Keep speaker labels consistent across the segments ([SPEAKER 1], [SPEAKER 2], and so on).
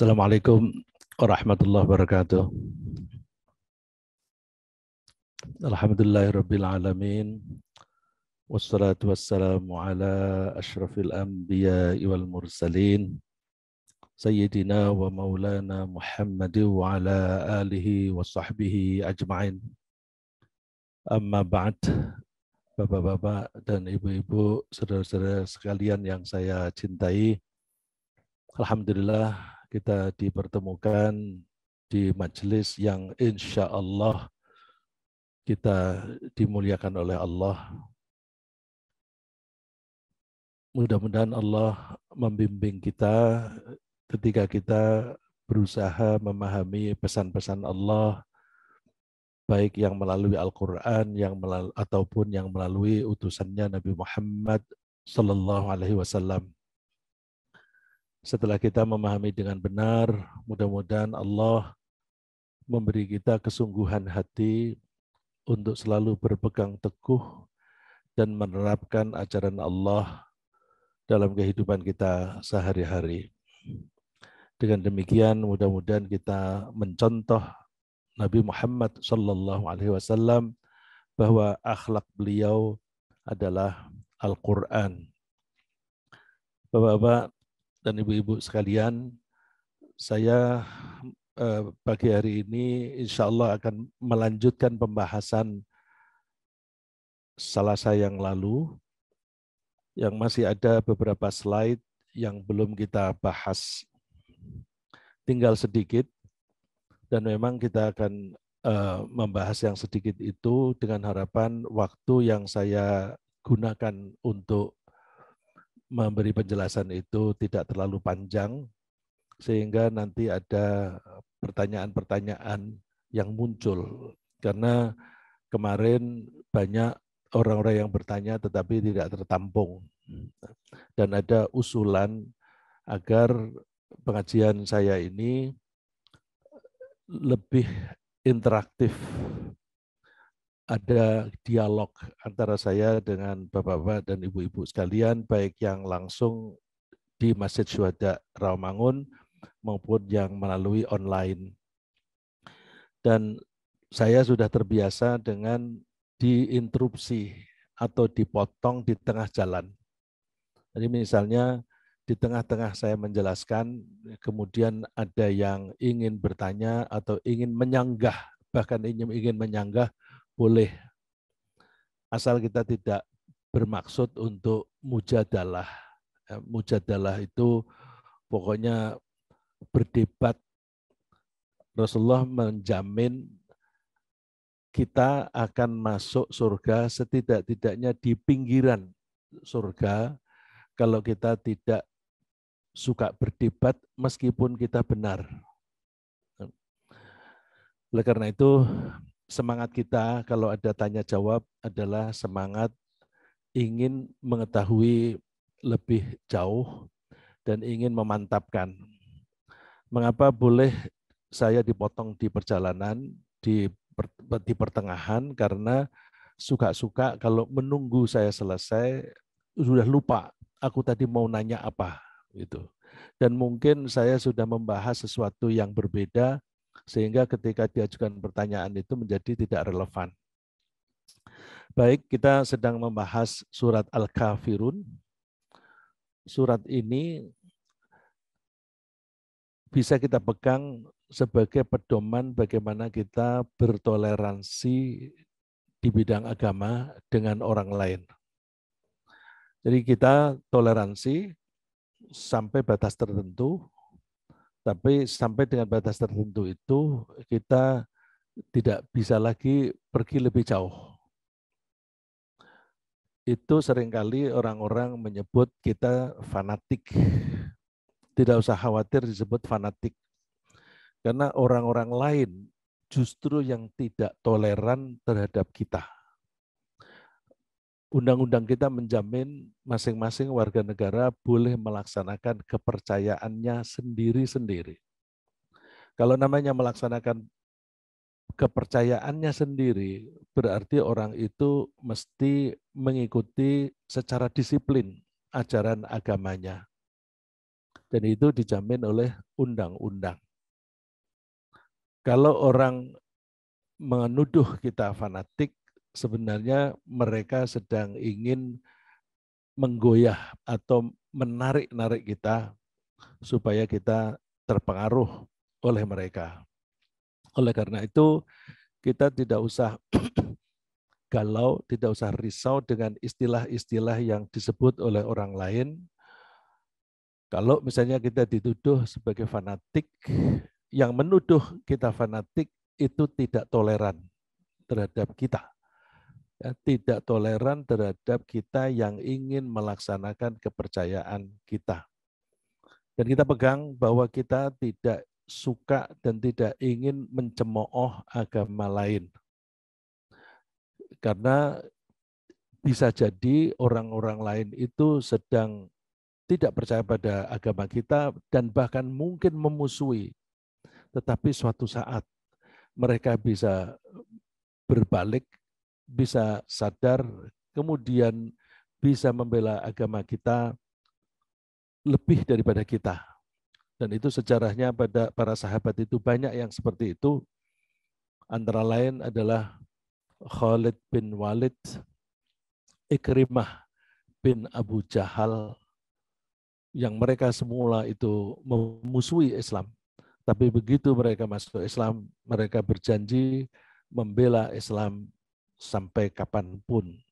[SPEAKER 1] Assalamualaikum warahmatullahi wabarakatuh. Alhamdulillahirabbil alamin. Wassalatu wassalamu ala asyrafil anbiya'i wal mursalin. Sayyidina wa maulana Muhammad wa ala alihi wa sahbihi ajma'in. Amma ba'd, Bapak-bapak dan ibu-ibu, saudara-saudara sekalian yang saya cintai. Alhamdulillah kita dipertemukan di majelis yang insya Allah kita dimuliakan oleh Allah. Mudah-mudahan Allah membimbing kita ketika kita berusaha memahami pesan-pesan Allah, baik yang melalui Al-Quran ataupun yang melalui utusannya Nabi Muhammad Sallallahu Alaihi Wasallam. Setelah kita memahami dengan benar, mudah-mudahan Allah memberi kita kesungguhan hati untuk selalu berpegang teguh dan menerapkan ajaran Allah dalam kehidupan kita sehari-hari. Dengan demikian, mudah-mudahan kita mencontoh Nabi Muhammad Sallallahu Alaihi Wasallam bahwa akhlak beliau adalah Al-Quran. Bapak-bapak dan ibu-ibu sekalian, saya pagi hari ini insya Allah akan melanjutkan pembahasan Selasa yang lalu, yang masih ada beberapa slide yang belum kita bahas. Tinggal sedikit, dan memang kita akan membahas yang sedikit itu dengan harapan waktu yang saya gunakan untuk memberi penjelasan itu tidak terlalu panjang, sehingga nanti ada pertanyaan-pertanyaan yang muncul. Karena kemarin banyak orang-orang yang bertanya tetapi tidak tertampung. Dan ada usulan agar pengajian saya ini lebih interaktif. Ada dialog antara saya dengan bapak-bapak dan ibu-ibu sekalian, baik yang langsung di Masjid Syuhada Rawamangun maupun yang melalui online. Dan saya sudah terbiasa dengan diinterupsi atau dipotong di tengah jalan. Jadi misalnya di tengah-tengah saya menjelaskan, kemudian ada yang ingin bertanya atau ingin menyanggah, bahkan ingin menyanggah, boleh. Asal kita tidak bermaksud untuk mujadalah. Mujadalah itu pokoknya berdebat. Rasulullah menjamin kita akan masuk surga setidak-tidaknya di pinggiran surga kalau kita tidak suka berdebat meskipun kita benar. Oleh karena itu, semangat kita kalau ada tanya jawab adalah semangat ingin mengetahui lebih jauh dan ingin memantapkan. Mengapa boleh saya dipotong di perjalanan, di pertengahan? Karena suka-suka kalau menunggu saya selesai, sudah lupa aku tadi mau nanya apa. Gitu. Dan mungkin saya sudah membahas sesuatu yang berbeda, sehingga ketika diajukan pertanyaan itu menjadi tidak relevan. Baik, kita sedang membahas surat Al-Kafirun. Surat ini bisa kita pegang sebagai pedoman bagaimana kita bertoleransi di bidang agama dengan orang lain. Jadi kita toleransi sampai batas tertentu, tapi sampai dengan batas tertentu itu kita tidak bisa lagi pergi lebih jauh. Itu seringkali orang-orang menyebut kita fanatik. Tidak usah khawatir disebut fanatik. Karena orang-orang lain justru yang tidak toleran terhadap kita. Undang-undang kita menjamin masing-masing warga negara boleh melaksanakan kepercayaannya sendiri-sendiri. Kalau namanya melaksanakan kepercayaannya sendiri, berarti orang itu mesti mengikuti secara disiplin ajaran agamanya. Dan itu dijamin oleh undang-undang. Kalau orang menuduh kita fanatik, sebenarnya mereka sedang ingin menggoyah atau menarik-narik kita supaya kita terpengaruh oleh mereka. Oleh karena itu, kita tidak usah galau, tidak usah risau dengan istilah-istilah yang disebut oleh orang lain. Kalau misalnya kita dituduh sebagai fanatik, yang menuduh kita fanatik itu tidak toleran terhadap kita. Ya, tidak toleran terhadap kita yang ingin melaksanakan kepercayaan kita. Dan kita pegang bahwa kita tidak suka dan tidak ingin mencemooh agama lain. Karena bisa jadi orang-orang lain itu sedang tidak percaya pada agama kita dan bahkan mungkin memusuhi. Tetapi suatu saat mereka bisa berbalik, bisa sadar, kemudian bisa membela agama kita lebih daripada kita. Dan itu sejarahnya pada para sahabat itu banyak yang seperti itu. Antara lain adalah Khalid bin Walid, Ikrimah bin Abu Jahal, yang mereka semula itu memusuhi Islam. Tapi begitu mereka masuk Islam, mereka berjanji membela Islam sampai kapanpun.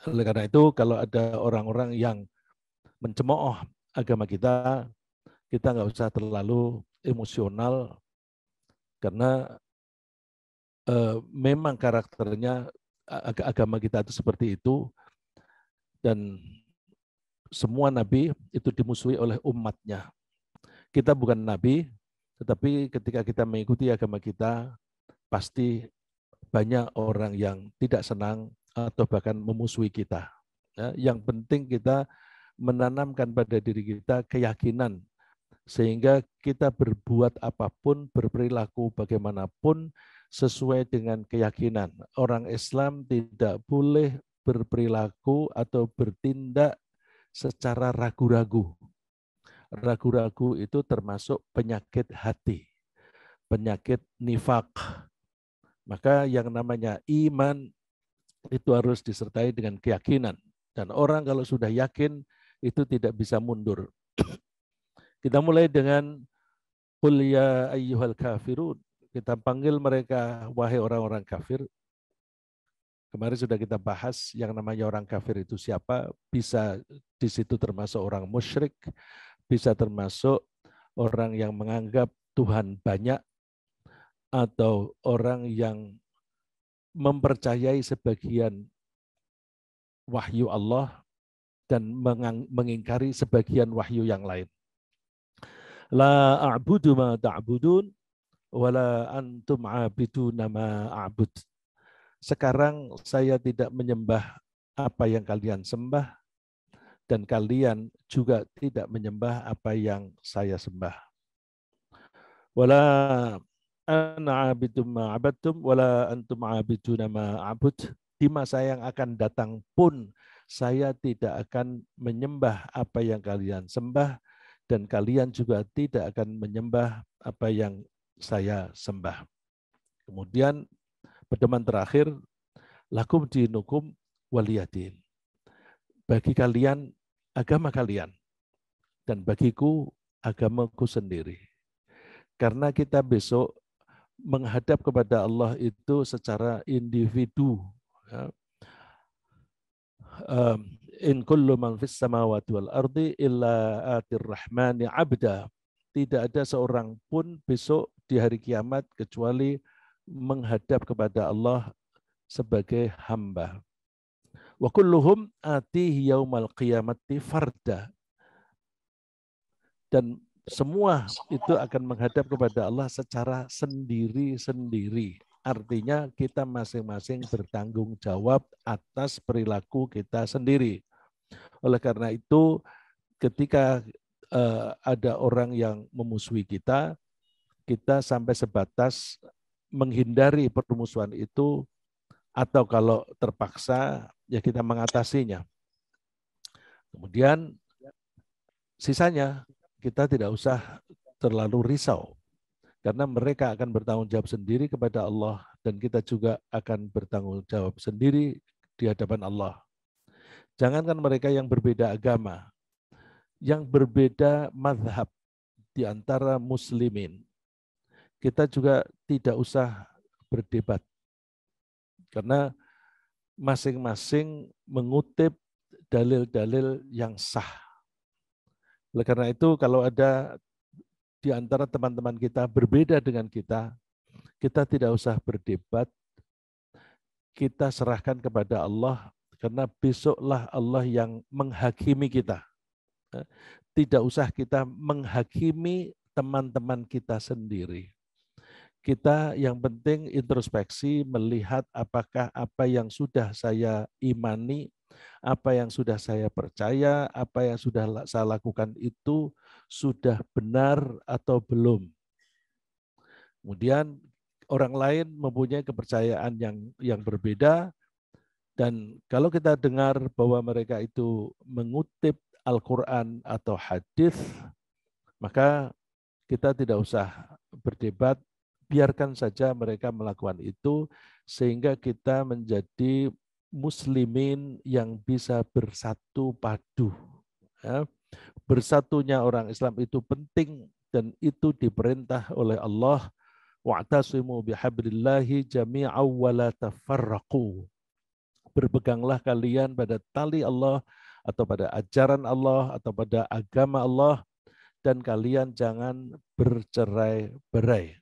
[SPEAKER 1] Oleh karena itu, kalau ada orang-orang yang mencemooh agama kita nggak usah terlalu emosional, karena memang karakternya agama kita itu seperti itu, dan semua nabi itu dimusuhi oleh umatnya. Kita bukan nabi, tetapi ketika kita mengikuti agama kita, pasti banyak orang yang tidak senang atau bahkan memusuhi kita. Ya, yang penting kita menanamkan pada diri kita keyakinan, sehingga kita berbuat apapun, berperilaku bagaimanapun sesuai dengan keyakinan. Orang Islam tidak boleh berperilaku atau bertindak secara ragu-ragu. Ragu-ragu itu termasuk penyakit hati, penyakit nifak. Maka yang namanya iman itu harus disertai dengan keyakinan. Dan orang kalau sudah yakin itu tidak bisa mundur. Kita mulai dengan qul ya ayyuhal kafirun. Kita panggil mereka wahai orang-orang kafir. Kemarin sudah kita bahas yang namanya orang kafir itu siapa. Bisa di situ termasuk orang musyrik, bisa termasuk orang yang menganggap Tuhan banyak, atau orang yang mempercayai sebagian wahyu Allah dan mengingkari sebagian wahyu yang lain. La a'budu ma ta'budun wala antum 'abiduna ma a'bud. Sekarang saya tidak menyembah apa yang kalian sembah, dan kalian juga tidak menyembah apa yang saya sembah. Wala ana 'abidum ma 'abadtum wala antum 'abiduna ma a'bud. Di masa yang akan datang pun saya tidak akan menyembah apa yang kalian sembah, dan kalian juga tidak akan menyembah apa yang saya sembah. Kemudian pedoman terakhir, lakum dinukum waliyadin. Bagi kalian agama kalian, dan bagiku agamaku sendiri. Karena kita besok menghadap kepada Allah itu secara individu. In kullu man fis samawati wal ardi illa atir rahmani abda. Tidak ada seorang pun besok di hari kiamat kecuali menghadap kepada Allah sebagai hamba. Wa kulluhum atihi yaumal qiyamati farda. Dan semua itu akan menghadap kepada Allah secara sendiri-sendiri. Artinya kita masing-masing bertanggung jawab atas perilaku kita sendiri. Oleh karena itu, ketika ada orang yang memusuhi kita, kita sampai sebatas menghindari permusuhan itu, atau kalau terpaksa ya kita mengatasinya. Kemudian Sisanya kita tidak usah terlalu risau karena mereka akan bertanggung jawab sendiri kepada Allah dan kita juga akan bertanggung jawab sendiri di hadapan Allah. Jangankan mereka yang berbeda agama, yang berbeda mazhab di antara muslimin, kita juga tidak usah berdebat karena masing-masing mengutip dalil-dalil yang sah. Oleh karena itu, kalau ada di antara teman-teman kita berbeda dengan kita tidak usah berdebat, kita serahkan kepada Allah, karena besoklah Allah yang menghakimi kita. Tidak usah kita menghakimi teman-teman kita sendiri. Kita yang penting introspeksi, melihat apakah apa yang sudah saya imani, apa yang sudah saya percaya, apa yang sudah saya lakukan itu sudah benar atau belum. Kemudian orang lain mempunyai kepercayaan yang berbeda, dan kalau kita dengar bahwa mereka itu mengutip Al-Quran atau hadis, maka kita tidak usah berdebat, biarkan saja mereka melakukan itu, sehingga kita menjadi muslimin yang bisa bersatu padu. Ya. Bersatunya orang Islam itu penting dan itu diperintah oleh Allah. Wa'tasimu bihablillahi jami'aw wa la tafarraqu. Berpeganglah kalian pada tali Allah atau pada ajaran Allah atau pada agama Allah, dan kalian jangan bercerai-berai.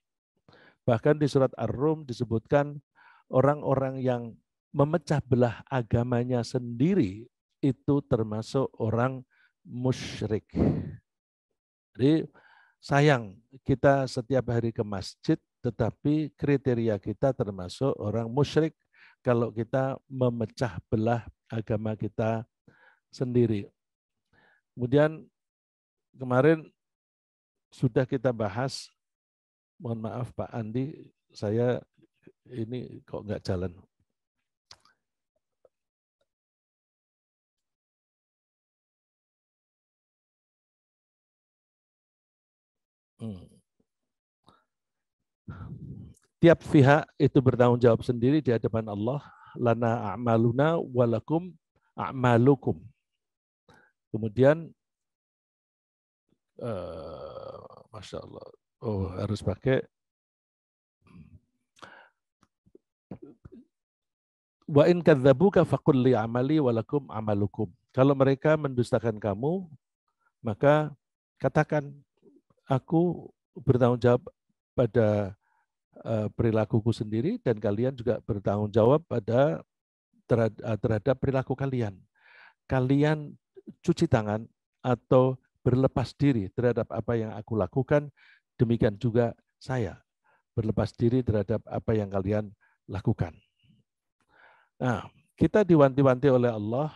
[SPEAKER 1] Bahkan di surat Ar-Rum disebutkan orang-orang yang memecah belah agamanya sendiri itu termasuk orang musyrik. Jadi sayang kita setiap hari ke masjid, tetapi kriteria kita termasuk orang musyrik kalau kita memecah belah agama kita sendiri. Kemudian kemarin sudah kita bahas, mohon maaf Pak Andi, saya ini kok nggak jalan. Tiap pihak itu bertanggung jawab sendiri di hadapan Allah. Lana a'maluna walakum a'malukum. Kemudian, Masya Allah, harus pakai wa in kadzabuka faqul li amali walakum amalukum. Kalau mereka mendustakan kamu, maka katakan aku bertanggung jawab pada perilakuku sendiri dan kalian juga bertanggung jawab pada terhadap perilaku kalian. Kalian cuci tangan atau berlepas diri terhadap apa yang aku lakukan, demikian juga saya berlepas diri terhadap apa yang kalian lakukan. Nah, kita diwanti-wanti oleh Allah,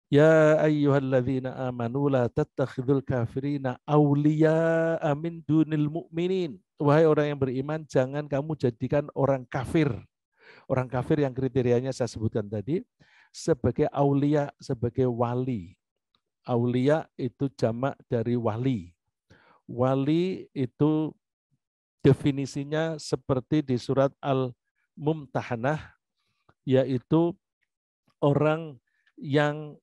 [SPEAKER 1] ya ayyuhalladzina amanu la tattakhidul kafirina awliya'a min dunil mu'minin. Wahai orang yang beriman, jangan kamu jadikan orang kafir. Orang kafir yang kriterianya saya sebutkan tadi, sebagai aulia, sebagai wali. Aulia itu jamak dari wali. Wali itu definisinya seperti di surat Al-Mumtahanah, yaitu orang yang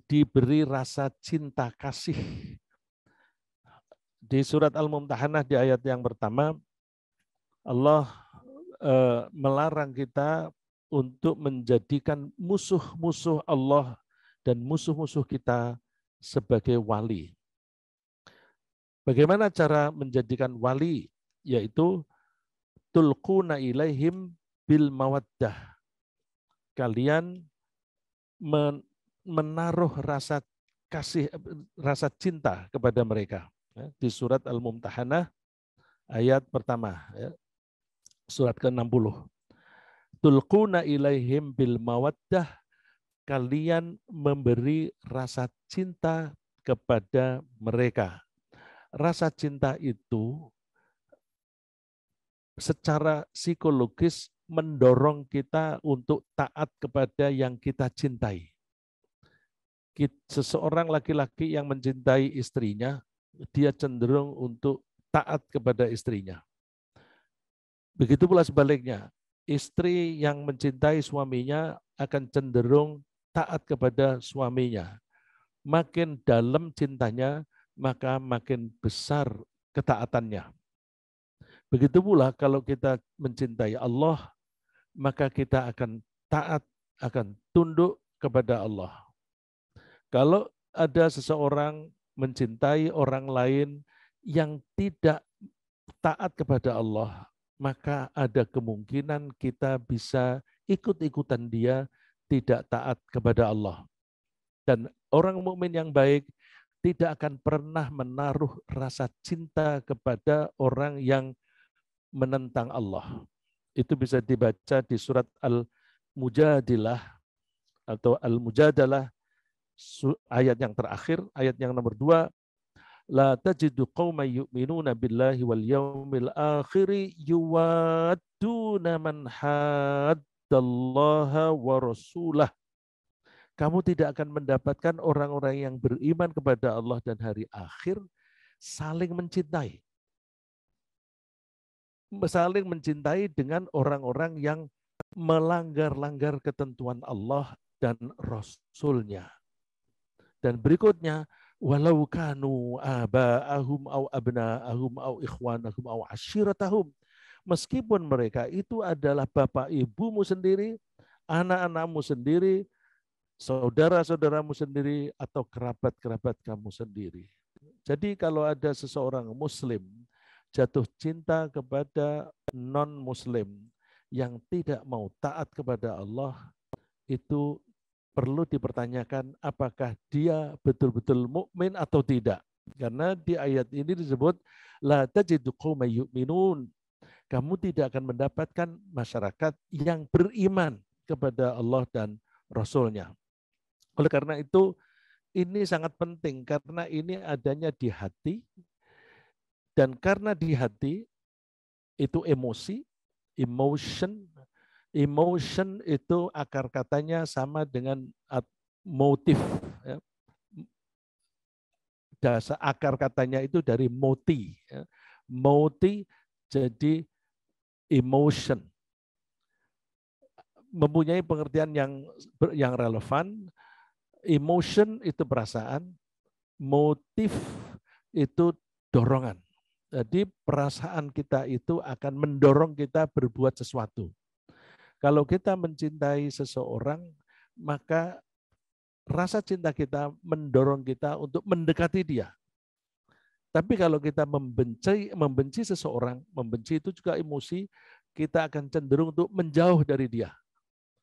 [SPEAKER 1] diberi rasa cinta kasih. Di surat Al-Mumtahanah di ayat yang pertama, Allah melarang kita untuk menjadikan musuh-musuh Allah dan musuh-musuh kita sebagai wali. Bagaimana cara menjadikan wali? Yaitu tulquna ilaihim bil mawaddah. Kalian menaruh rasa kasih, rasa cinta kepada mereka. Di surat Al-Mumtahanah ayat pertama, surat ke-60. Tulquna ilaihim bil mawaddah, kalian memberi rasa cinta kepada mereka. Rasa cinta itu secara psikologis mendorong kita untuk taat kepada yang kita cintai. Seseorang laki-laki yang mencintai istrinya, dia cenderung untuk taat kepada istrinya. Begitu pula sebaliknya, istri yang mencintai suaminya akan cenderung taat kepada suaminya. Makin dalam cintanya, maka makin besar ketaatannya. Begitu pula kalau kita mencintai Allah, maka kita akan taat, akan tunduk kepada Allah. Kalau ada seseorang mencintai orang lain yang tidak taat kepada Allah, maka ada kemungkinan kita bisa ikut-ikutan dia tidak taat kepada Allah. Dan orang mukmin yang baik tidak akan pernah menaruh rasa cinta kepada orang yang menentang Allah. Itu bisa dibaca di surat Al-Mujadilah atau Al-Mujadalah ayat yang terakhir, ayat yang nomor 2. La tajidu qauman yu'minuna billahi wal yawmil akhiri yuwadduna man haddallaha wa rasulah. Kamu tidak akan mendapatkan orang-orang yang beriman kepada Allah dan hari akhir saling mencintai. Saling mencintai dengan orang-orang yang melanggar-langgar ketentuan Allah dan Rasul-Nya. Dan berikutnya, walau kanu aba'ahum au abna'ahum au ikhwanahum au ashiratahum. Meskipun mereka itu adalah bapak ibumu sendiri, anak-anakmu sendiri, saudara-saudaramu sendiri, atau kerabat-kerabat kamu sendiri. Jadi kalau ada seseorang muslim jatuh cinta kepada non-muslim yang tidak mau taat kepada Allah, itu perlu dipertanyakan apakah dia betul-betul mukmin atau tidak. Karena di ayat ini disebut la tajidu qauman yu'minun. Kamu tidak akan mendapatkan masyarakat yang beriman kepada Allah dan Rasul-Nya. Oleh karena itu ini sangat penting karena ini adanya di hati, dan karena di hati itu emosi, emotion. Emotion itu akar katanya sama dengan motif. Ya. Dasar akar katanya itu dari moti. Ya. Moti jadi emotion. Mempunyai pengertian yang relevan. Emotion itu perasaan, motif itu dorongan. Jadi perasaan kita itu akan mendorong kita berbuat sesuatu. Kalau kita mencintai seseorang, maka rasa cinta kita mendorong kita untuk mendekati dia. Tapi kalau kita membenci seseorang, membenci itu juga emosi, kita akan cenderung untuk menjauh dari dia.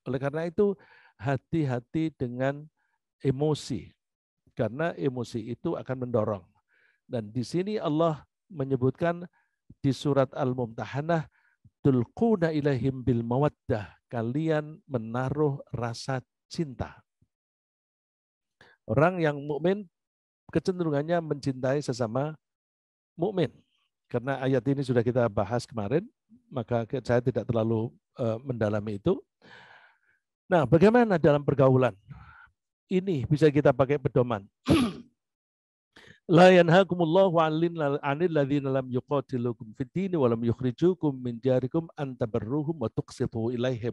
[SPEAKER 1] Oleh karena itu, hati-hati dengan emosi. Karena emosi itu akan mendorong. Dan di sini Allah menyebutkan di surat Al-Mumtahanah, tulquna ilaihim bil mawaddah, kalian menaruh rasa cinta. Orang yang mukmin kecenderungannya mencintai sesama mukmin. Karena ayat ini sudah kita bahas kemarin, maka saya tidak terlalu mendalami itu. Nah, bagaimana dalam pergaulan? Ini bisa kita pakai pedoman. La yanhakumullahu 'anil ladzina lam yuqatilukum fid din wa lam yukhrijukum min diyarikum an tabarruhum wa tuqsitu ilaihim.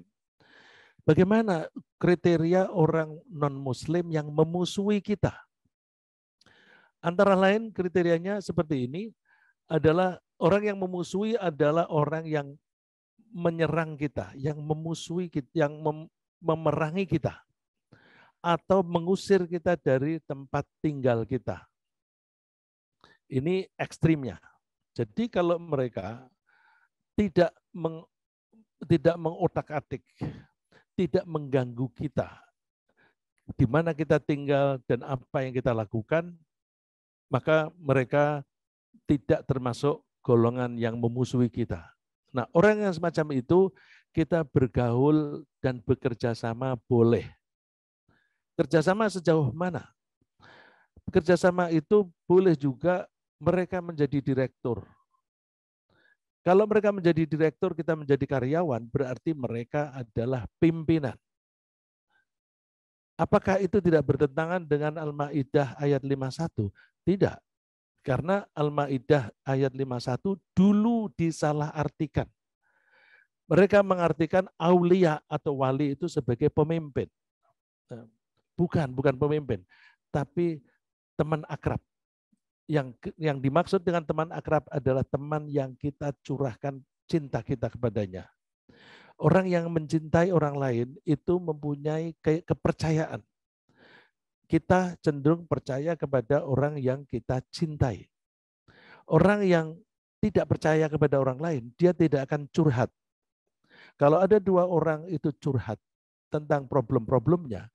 [SPEAKER 1] Bagaimana kriteria orang non-muslim yang memusuhi kita? Antara lain kriterianya seperti ini, adalah orang yang memusuhi adalah orang yang menyerang kita, yang memusuhi kita, yang memerangi kita, atau mengusir kita dari tempat tinggal kita. Ini ekstrimnya. Jadi kalau mereka tidak mengotak-atik, tidak mengganggu kita, di mana kita tinggal dan apa yang kita lakukan, maka mereka tidak termasuk golongan yang memusuhi kita. Nah, orang yang semacam itu kita bergaul dan bekerja sama boleh. Kerjasama sejauh mana? Kerjasama itu boleh juga mereka menjadi direktur. Kalau mereka menjadi direktur, kita menjadi karyawan, berarti mereka adalah pimpinan. Apakah itu tidak bertentangan dengan Al-Maidah ayat 51? Tidak. Karena Al-Maidah ayat 51 dulu disalahartikan. Mereka mengartikan aulia atau wali itu sebagai pemimpin. Bukan pemimpin, tapi teman akrab. Yang dimaksud dengan teman akrab adalah teman yang kita curahkan cinta kita kepadanya. Orang yang mencintai orang lain itu mempunyai kepercayaan. Kita cenderung percaya kepada orang yang kita cintai. Orang yang tidak percaya kepada orang lain, dia tidak akan curhat. Kalau ada dua orang itu curhat tentang problem-problemnya,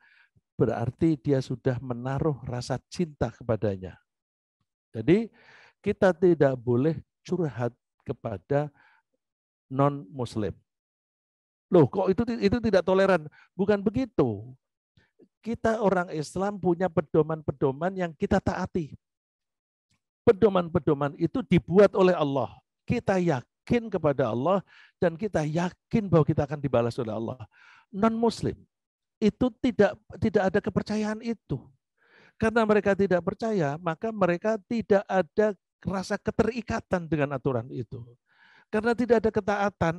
[SPEAKER 1] berarti dia sudah menaruh rasa cinta kepadanya. Jadi kita tidak boleh curhat kepada non-Muslim. Loh, kok itu tidak toleran? Bukan begitu. Kita orang Islam punya pedoman-pedoman yang kita taati. Pedoman-pedoman itu dibuat oleh Allah. Kita yakin kepada Allah dan kita yakin bahwa kita akan dibalas oleh Allah. Non-Muslim itu tidak ada kepercayaan itu. Karena mereka tidak percaya, maka mereka tidak ada rasa keterikatan dengan aturan itu. Karena tidak ada ketaatan,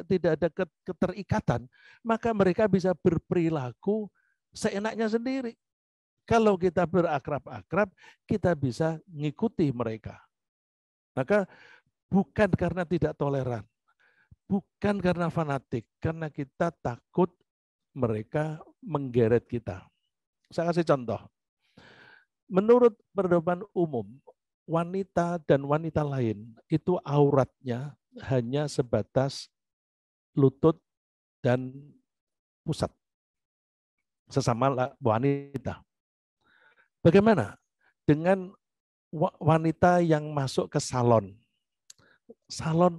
[SPEAKER 1] tidak ada keterikatan, maka mereka bisa berperilaku seenaknya sendiri. Kalau kita berakrab-akrab, kita bisa mengikuti mereka. Maka bukan karena tidak toleran, bukan karena fanatik, karena kita takut mereka menggeret kita. Saya kasih contoh. Menurut pedoman umum, wanita dan wanita lain itu auratnya hanya sebatas lutut dan pusat sesama wanita. Bagaimana dengan wanita yang masuk ke salon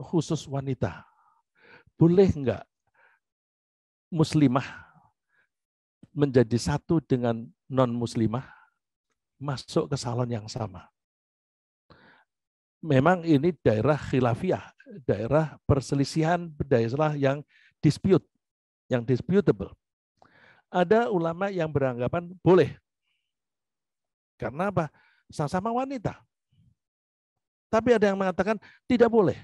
[SPEAKER 1] khusus wanita? Boleh enggak muslimah menjadi satu dengan non-muslimah masuk ke salon yang sama? Memang ini daerah khilafiyah, daerah perselisihan, daerah yang disputable. Ada ulama yang beranggapan boleh. Karena apa? Sama-sama wanita. Tapi ada yang mengatakan tidak boleh.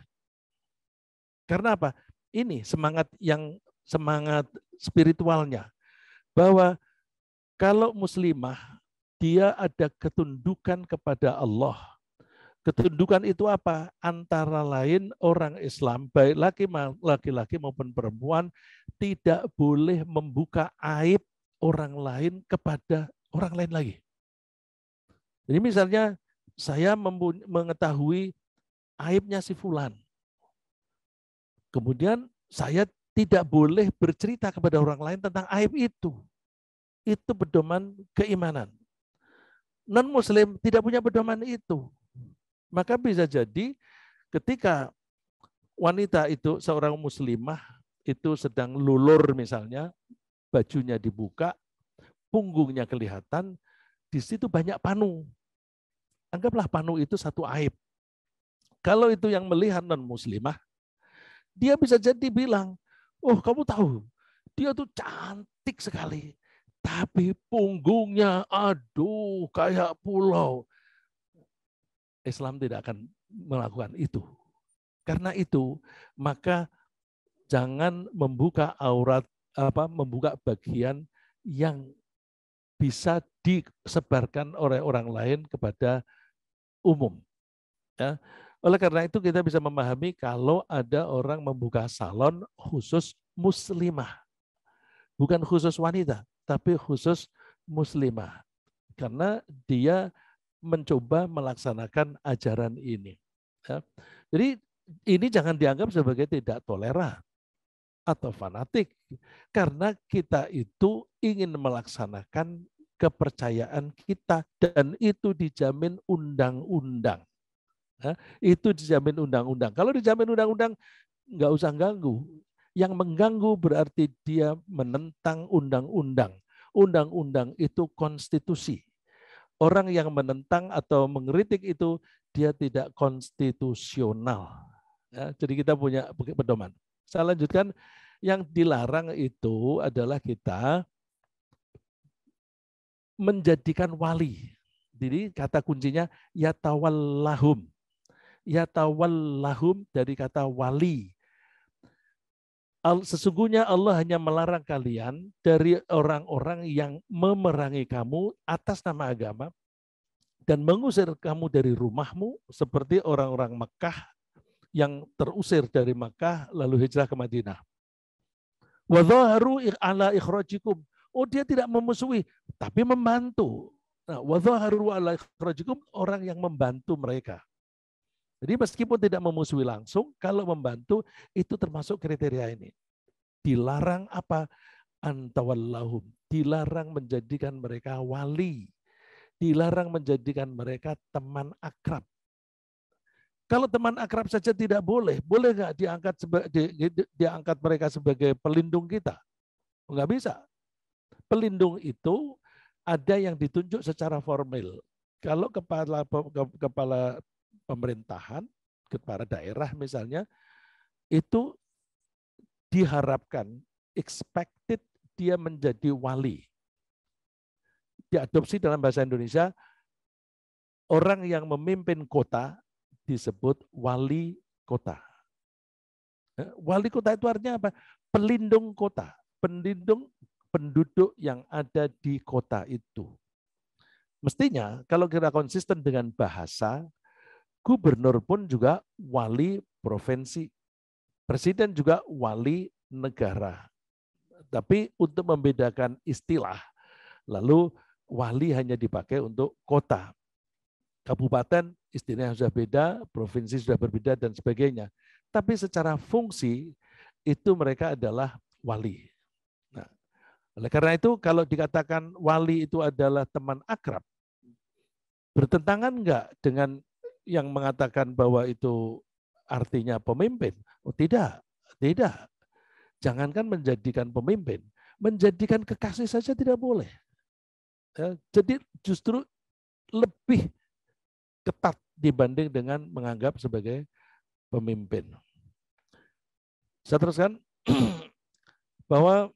[SPEAKER 1] Karena apa? Ini semangat spiritualnya. Bahwa kalau muslimah, dia ada ketundukan kepada Allah. Ketundukan itu apa? Antara lain orang Islam, baik laki-laki maupun perempuan, tidak boleh membuka aib orang lain kepada orang lain lagi. Jadi misalnya saya mengetahui aibnya si fulan. Kemudian saya tidak boleh bercerita kepada orang lain tentang aib itu. Itu pedoman keimanan. Non-Muslim tidak punya pedoman itu. Maka bisa jadi ketika wanita itu, seorang muslimah itu sedang lulur misalnya, bajunya dibuka, punggungnya kelihatan, di situ banyak panu. Anggaplah panu itu satu aib. Kalau itu yang melihat non-muslimah, dia bisa jadi bilang, oh kamu tahu, dia tuh cantik sekali, tapi punggungnya aduh kayak pulau. Islam tidak akan melakukan itu. Karena itu, maka jangan membuka aurat, membuka bagian yang bisa disebarkan oleh orang lain kepada umum. Ya. Oleh karena itu kita bisa memahami kalau ada orang membuka salon khusus muslimah. Bukan khusus wanita, tapi khusus muslimah. Karena dia mencoba melaksanakan ajaran ini. Ya. Jadi ini jangan dianggap sebagai tidak toleran atau fanatik. Karena kita itu ingin melaksanakan kepercayaan kita dan itu dijamin undang-undang. Ya, itu dijamin undang-undang. Kalau dijamin undang-undang, nggak usah ganggu. Yang mengganggu berarti dia menentang undang-undang. Undang-undang itu konstitusi. Orang yang menentang atau mengkritik itu dia tidak konstitusional. Ya, jadi kita punya pedoman. Saya lanjutkan, yang dilarang itu adalah kita menjadikan wali. Jadi kata kuncinya yatawallahum. Yatawallahum dari kata wali. Sesungguhnya Allah hanya melarang kalian dari orang-orang yang memerangi kamu atas nama agama dan mengusir kamu dari rumahmu seperti orang-orang Mekah yang terusir dari Makkah lalu hijrah ke Madinah. Wa dhaharu ala ikhrajikum. Oh, dia tidak memusuhi, tapi membantu. Nah, wa dhaharu ala ikhrajikum, orang yang membantu mereka. Jadi meskipun tidak memusuhi langsung, kalau membantu itu termasuk kriteria ini. Dilarang apa? Antawallahum. Dilarang menjadikan mereka wali. Dilarang menjadikan mereka teman akrab. Kalau teman akrab saja tidak boleh nggak diangkat mereka sebagai pelindung kita? Nggak bisa. Pelindung itu ada yang ditunjuk secara formal. Kalau kepala pemerintahan, kepala daerah misalnya, itu diharapkan, expected dia menjadi wali. Diadopsi dalam bahasa Indonesia, orang yang memimpin kota disebut wali kota. Wali kota itu artinya apa? Pelindung kota, pelindung penduduk yang ada di kota itu. Mestinya kalau kita konsisten dengan bahasa, gubernur pun juga wali provinsi. Presiden juga wali negara. Tapi untuk membedakan istilah, lalu wali hanya dipakai untuk kota. Kabupaten istilahnya sudah beda, provinsi sudah berbeda, dan sebagainya. Tapi secara fungsi, itu mereka adalah wali. Nah, oleh karena itu, kalau dikatakan wali itu adalah teman akrab, bertentangan enggak dengan yang mengatakan bahwa itu artinya pemimpin? Oh, tidak, tidak. Jangankan menjadikan pemimpin, menjadikan kekasih saja tidak boleh. Ya, jadi justru lebih ketat dibanding dengan menganggap sebagai pemimpin. Saya teruskan bahwa,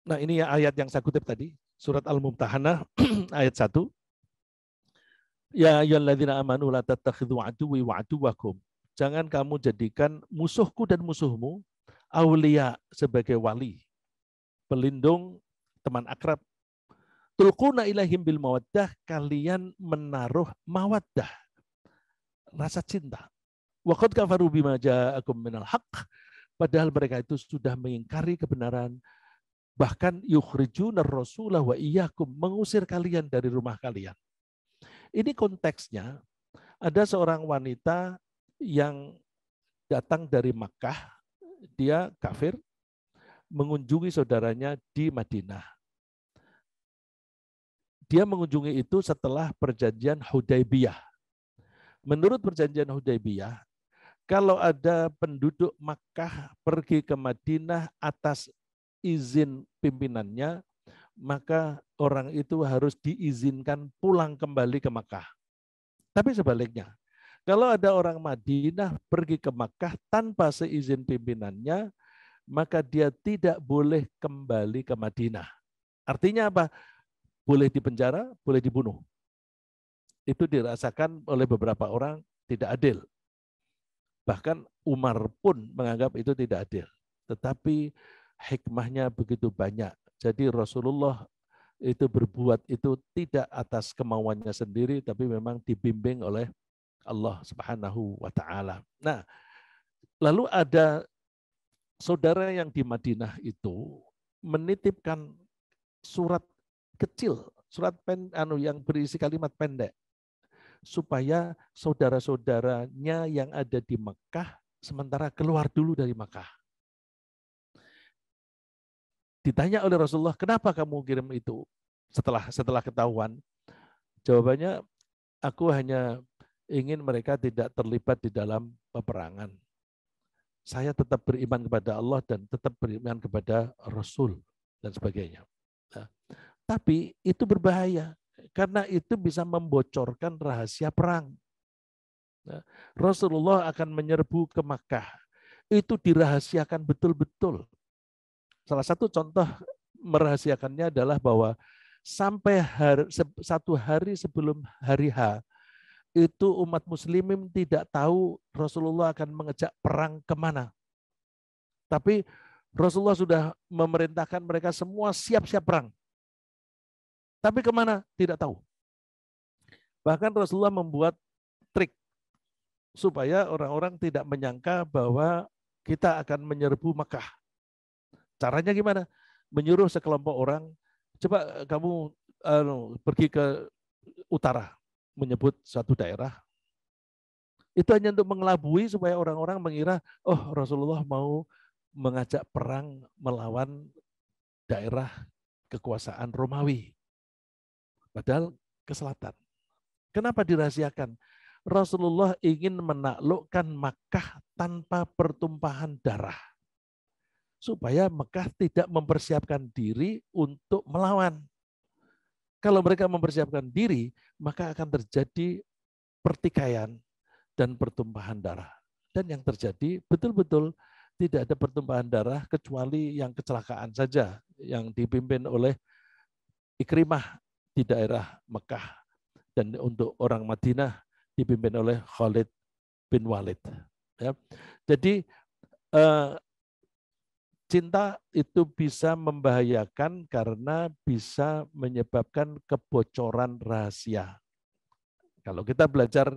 [SPEAKER 1] nah ini ya ayat yang saya kutip tadi, surat Al-Mumtahanah ayat 1. Ya ayyuhalladzina amanu la tattakhidhu aduwwi wa aduwwakum. Jangan kamu jadikan musuhku dan musuhmu aulia sebagai wali, pelindung, teman akrab. Tulquna ilaihim bil mawaddah, kalian menaruh mawaddah, rasa cinta. Wa qad kafaru bima ja'akum minal haqq, padahal mereka itu sudah mengingkari kebenaran, bahkan yukhrijunar rasulah wa iyyakum, mengusir kalian dari rumah kalian. Ini konteksnya, ada seorang wanita yang datang dari Makkah, dia kafir, mengunjungi saudaranya di Madinah. Dia mengunjungi itu setelah perjanjian Hudaybiyah. Menurut perjanjian Hudaybiyah, kalau ada penduduk Makkah pergi ke Madinah atas izin pimpinannya, maka orang itu harus diizinkan pulang kembali ke Makkah. Tapi sebaliknya, kalau ada orang Madinah pergi ke Makkah tanpa seizin pimpinannya, maka dia tidak boleh kembali ke Madinah. Artinya apa? Boleh dipenjara, boleh dibunuh. Itu dirasakan oleh beberapa orang tidak adil. Bahkan Umar pun menganggap itu tidak adil. Tetapi hikmahnya begitu banyak. Jadi Rasulullah itu berbuat itu tidak atas kemauannya sendiri, tapi memang dibimbing oleh Allah Subhanahu wa Ta'ala. Nah, lalu ada saudara yang di Madinah itu menitipkan surat kecil, surat yang berisi kalimat pendek, supaya saudara-saudaranya yang ada di Mekah sementara keluar dulu dari Mekah. Ditanya oleh Rasulullah, kenapa kamu kirim itu setelah ketahuan? Jawabannya, aku hanya ingin mereka tidak terlibat di dalam peperangan. Saya tetap beriman kepada Allah dan tetap beriman kepada Rasul dan sebagainya. Nah, tapi itu berbahaya karena itu bisa membocorkan rahasia perang. Nah, Rasulullah akan menyerbu ke Makkah. Itu dirahasiakan betul-betul. Salah satu contoh merahasiakannya adalah bahwa sampai satu hari sebelum hari H, itu umat muslimin tidak tahu Rasulullah akan mengejak perang kemana. Tapi Rasulullah sudah memerintahkan mereka semua siap-siap perang. Tapi kemana? Tidak tahu. Bahkan Rasulullah membuat trik supaya orang-orang tidak menyangka bahwa kita akan menyerbu Mekah. Caranya gimana? Menyuruh sekelompok orang, coba kamu pergi ke utara, menyebut satu daerah. Itu hanya untuk mengelabui supaya orang-orang mengira, oh Rasulullah mau mengajak perang melawan daerah kekuasaan Romawi. Padahal ke selatan. Kenapa dirahasiakan? Rasulullah ingin menaklukkan Makkah tanpa pertumpahan darah. Supaya Mekah tidak mempersiapkan diri untuk melawan. Kalau mereka mempersiapkan diri, maka akan terjadi pertikaian dan pertumpahan darah. Dan yang terjadi betul-betul tidak ada pertumpahan darah kecuali yang kecelakaan saja yang dipimpin oleh Ikrimah di daerah Mekah. Dan untuk orang Madinah dipimpin oleh Khalid bin Walid. Ya. Jadi cinta itu bisa membahayakan karena bisa menyebabkan kebocoran rahasia. Kalau kita belajar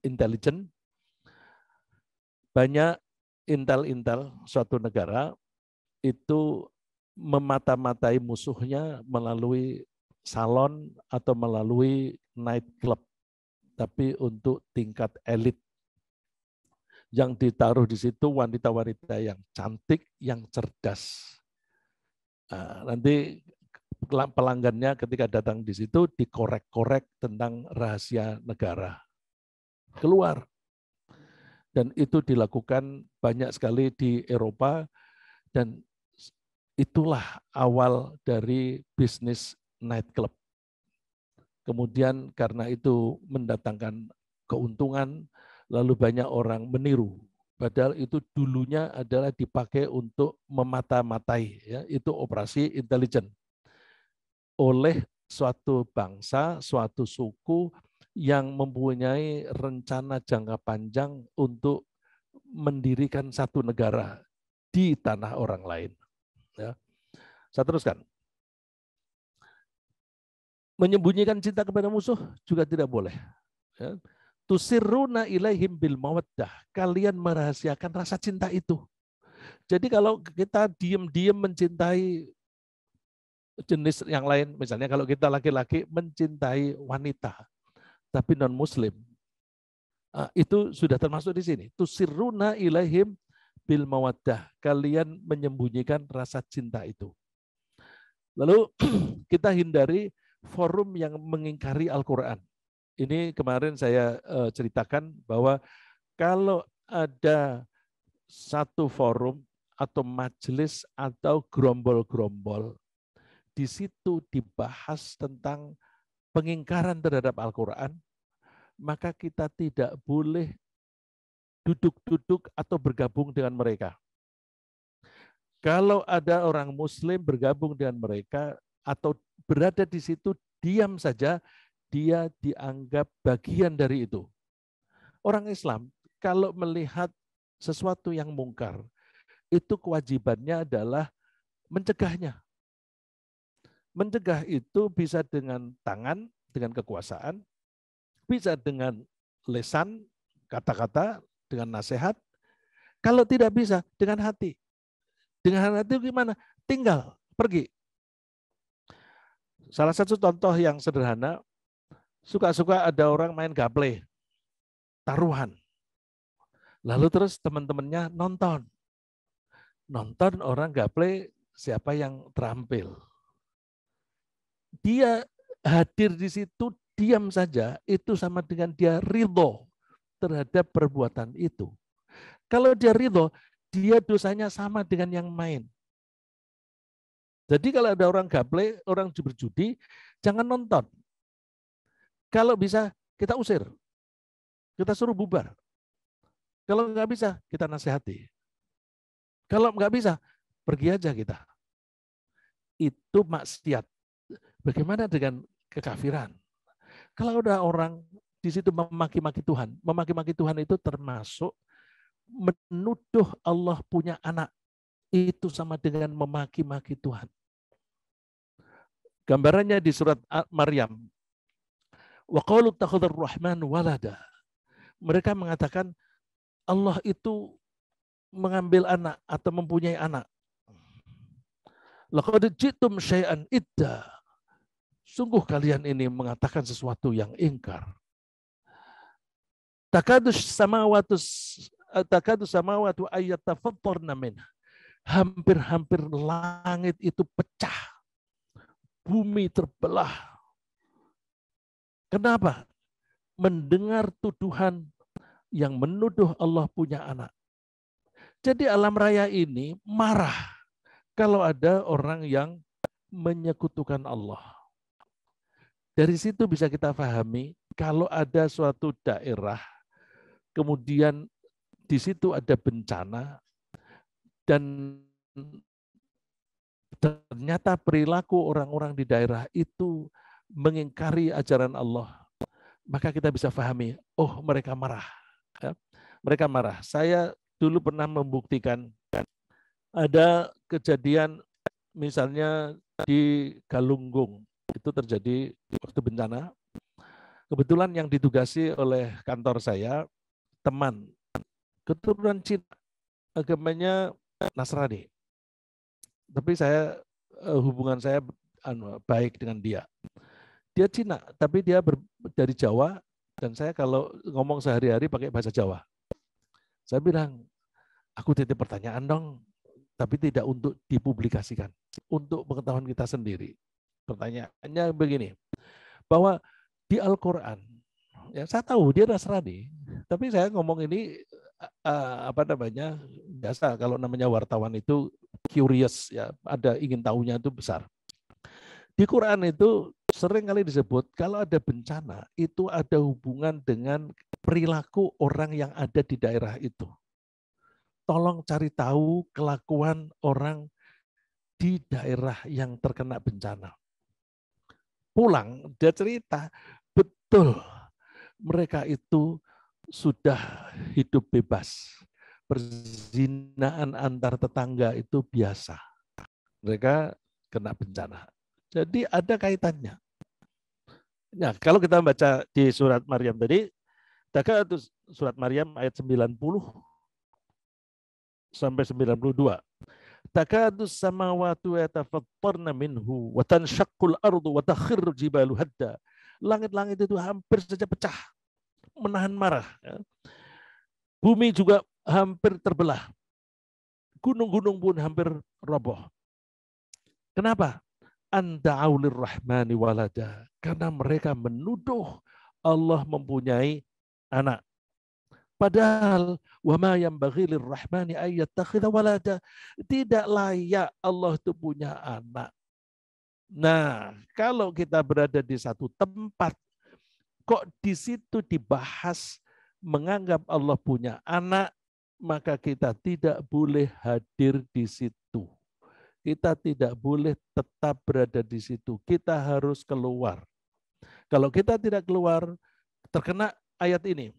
[SPEAKER 1] intelijen, banyak intel-intel suatu negara itu memata-matai musuhnya melalui salon atau melalui night club, tapi untuk tingkat elit. Yang ditaruh di situ wanita-wanita yang cantik, yang cerdas. Nanti pelanggannya ketika datang di situ dikorek-korek tentang rahasia negara. Keluar. Dan itu dilakukan banyak sekali di Eropa dan itulah awal dari bisnis nightclub. Kemudian karena itu mendatangkan keuntungan, lalu banyak orang meniru. Padahal itu dulunya adalah dipakai untuk memata-matai, ya, itu operasi intelijen oleh suatu bangsa, suatu suku yang mempunyai rencana jangka panjang untuk mendirikan satu negara di tanah orang lain. Ya. Saya teruskan. Menyembunyikan cinta kepada musuh juga tidak boleh. Ya. Tusirruna ilaihim bil mawaddah. Kalian merahasiakan rasa cinta itu. Jadi kalau kita diam-diam mencintai jenis yang lain, misalnya kalau kita laki-laki mencintai wanita, tapi non-muslim, itu sudah termasuk di sini. Tusirruna ilaihim bil mawaddah. Kalian menyembunyikan rasa cinta itu. Lalu kita hindari forum yang mengingkari Al-Quran. Ini kemarin saya ceritakan bahwa kalau ada satu forum atau majelis atau gerombol-gerombol, di situ dibahas tentang pengingkaran terhadap Al-Quran, maka kita tidak boleh duduk-duduk atau bergabung dengan mereka. Kalau ada orang Muslim bergabung dengan mereka atau berada di situ, diam saja, dia dianggap bagian dari itu. Orang Islam kalau melihat sesuatu yang mungkar, itu kewajibannya adalah mencegahnya. Mencegah itu bisa dengan tangan, dengan kekuasaan, bisa dengan lisan, kata-kata, dengan nasihat. Kalau tidak bisa, dengan hati. Dengan hati gimana? Tinggal, pergi. Salah satu contoh yang sederhana, suka-suka ada orang main gaple, taruhan. Lalu terus teman-temannya nonton. Nonton orang gaple siapa yang terampil. Dia hadir di situ, diam saja, itu sama dengan dia ridho terhadap perbuatan itu. Kalau dia ridho, dia dosanya sama dengan yang main. Jadi kalau ada orang gaple, orang berjudi, jangan nonton. Kalau bisa, kita usir. Kita suruh bubar. Kalau nggak bisa, kita nasihati. Kalau nggak bisa, pergi aja kita. Itu maksiat. Bagaimana dengan kekafiran? Kalau ada orang di situ memaki-maki Tuhan itu termasuk menuduh Allah punya anak. Itu sama dengan memaki-maki Tuhan. Gambarannya di surat Maryam. Wa qalu takhadar rahman walada. Mereka mengatakan Allah itu mengambil anak atau mempunyai anak. Laqad jitum syai'an idda. Sungguh kalian ini mengatakan sesuatu yang ingkar. Takadus samawatu ayyatafattarna minha. Hampir-hampir langit itu pecah. Bumi terbelah. Kenapa? Mendengar tuduhan yang menuduh Allah punya anak. Jadi alam raya ini marah kalau ada orang yang menyekutukan Allah. Dari situ bisa kita pahami kalau ada suatu daerah, kemudian di situ ada bencana, dan ternyata perilaku orang-orang di daerah itu mengingkari ajaran Allah, maka kita bisa pahami, oh mereka marah. Ya, mereka marah. Saya dulu pernah membuktikan ada kejadian misalnya di Galunggung, itu terjadi waktu bencana. Kebetulan yang ditugasi oleh kantor saya, teman, keturunan Cina, agamanya Nasrani. Tapi hubungan saya baik dengan dia. Dia Cina, tapi dia dari Jawa, dan saya kalau ngomong sehari-hari pakai bahasa Jawa. Saya bilang, aku titip pertanyaan dong, tapi tidak untuk dipublikasikan, untuk pengetahuan kita sendiri. Pertanyaannya begini, bahwa di Al-Quran, ya saya tahu dia Nasrani, tapi saya ngomong ini biasa kalau namanya wartawan itu curious, ya ada ingin tahunya itu besar. Di Quran itu sering kali disebut kalau ada bencana itu ada hubungan dengan perilaku orang yang ada di daerah itu. Tolong cari tahu kelakuan orang di daerah yang terkena bencana. Pulang dia cerita, betul mereka itu sudah hidup bebas. Perzinaan antar tetangga itu biasa. Mereka kena bencana. Jadi ada kaitannya. Nah, kalau kita baca di surat Maryam tadi, surat Maryam ayat 90 sampai 92. Takadus samawatu yatafattarna minhu wa tanshaqqul ardu wa takhirru jibalu hadda. Langit-langit itu hampir saja pecah, menahan marah. Bumi juga hampir terbelah. Gunung-gunung pun hampir roboh. Kenapa? Anda'au lirrahmani walada. Karena mereka menuduh Allah mempunyai anak. Padahal wa ma yanbaghi lirrahmani ay yattakhidha walada. Tidak layak Allah itu punya anak. Nah, kalau kita berada di satu tempat, kok di situ dibahas menganggap Allah punya anak, maka kita tidak boleh hadir di situ. Kita tidak boleh tetap berada di situ. Kita harus keluar. Kalau kita tidak keluar, terkena ayat ini.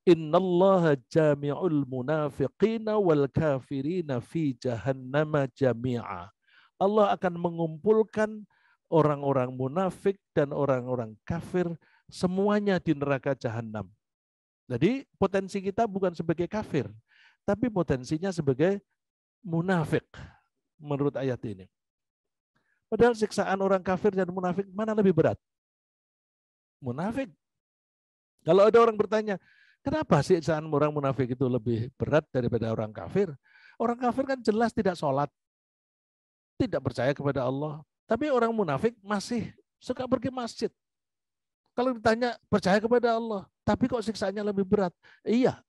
[SPEAKER 1] Innallaha jami'ul munafiqina wal kafirina fi jahannama jami'a. Allah akan mengumpulkan orang-orang munafik dan orang-orang kafir semuanya di neraka jahanam. Jadi potensi kita bukan sebagai kafir, tapi potensinya sebagai munafik menurut ayat ini. Padahal siksaan orang kafir dan munafik mana lebih berat? Munafik. Kalau ada orang bertanya, kenapa siksaan orang munafik itu lebih berat daripada orang kafir? Orang kafir kan jelas tidak sholat, tidak percaya kepada Allah. Tapi orang munafik masih suka pergi masjid. Kalau ditanya percaya kepada Allah, tapi kok siksaannya lebih berat? Iya,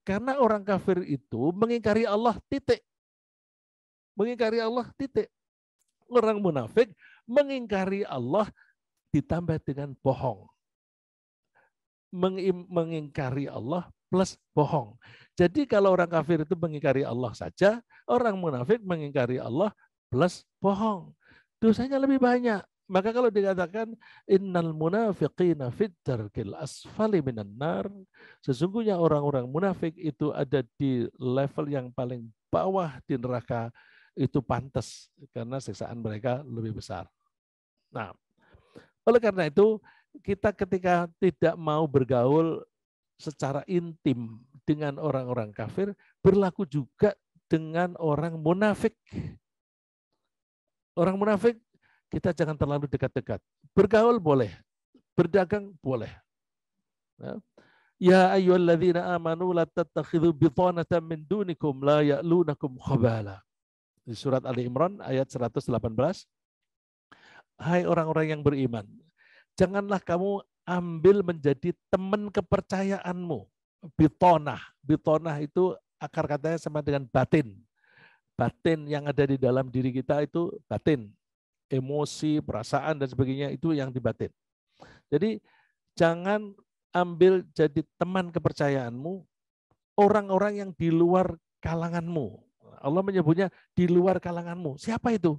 [SPEAKER 1] karena orang kafir itu mengingkari Allah, titik. Mengingkari Allah, titik. Orang munafik mengingkari Allah ditambah dengan bohong. Mengingkari Allah plus bohong. Jadi kalau orang kafir itu mengingkari Allah saja, orang munafik mengingkari Allah plus bohong. Dosanya lebih banyak. Maka kalau dikatakan innal munafiqina fit darkil asfali minan nar, sesungguhnya orang-orang munafik itu ada di level yang paling bawah di neraka, itu pantas karena siksaan mereka lebih besar. Nah, oleh karena itu kita ketika tidak mau bergaul secara intim dengan orang-orang kafir, berlaku juga dengan orang munafik. Orang munafik kita jangan terlalu dekat-dekat. Bergaul boleh, berdagang boleh. Ya ayyuhalladzina amanu la tattakhidhu bitanatan min dunikum la ya'lunakum khabala. Di surat Ali Imran ayat 118. Hai orang-orang yang beriman, janganlah kamu ambil menjadi teman kepercayaanmu. Bitonah. Bitonah itu akar katanya sama dengan batin. Batin yang ada di dalam diri kita itu batin. Emosi, perasaan, dan sebagainya itu yang di batin. Jadi jangan ambil jadi teman kepercayaanmu orang-orang yang di luar kalanganmu. Allah menyebutnya di luar kalanganmu. Siapa itu?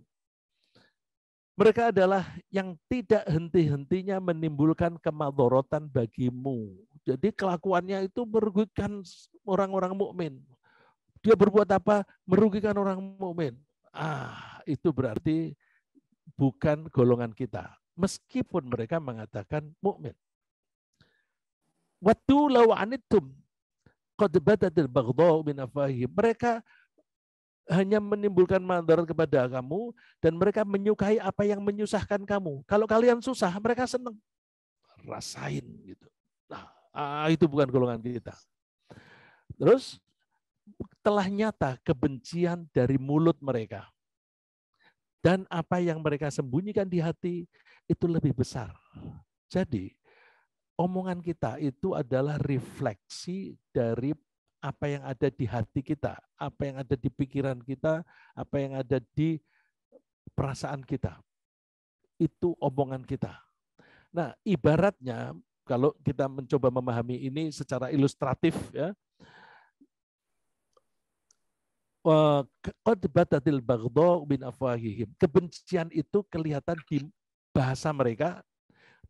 [SPEAKER 1] Mereka adalah yang tidak henti-hentinya menimbulkan kemadharatan bagimu. Jadi kelakuannya itu merugikan orang-orang mukmin. Dia berbuat apa? Merugikan orang mukmin. Itu berarti bukan golongan kita. Meskipun mereka mengatakan mukmin. Waddu law anittum qad badatil baghdha'u min afwahihim. Mereka hanya menimbulkan madarat kepada kamu dan mereka menyukai apa yang menyusahkan kamu. Kalau kalian susah, mereka senang. Rasain gitu. Nah, itu bukan golongan kita. Terus telah nyata kebencian dari mulut mereka. Dan apa yang mereka sembunyikan di hati itu lebih besar. Jadi, omongan kita itu adalah refleksi dari apa yang ada di hati kita, apa yang ada di pikiran kita, apa yang ada di perasaan kita. Itu omongan kita. Nah, ibaratnya kalau kita mencoba memahami ini secara ilustratif, ya, qad batatil baghdha min afwahihim. Kebencian itu kelihatan di bahasa mereka,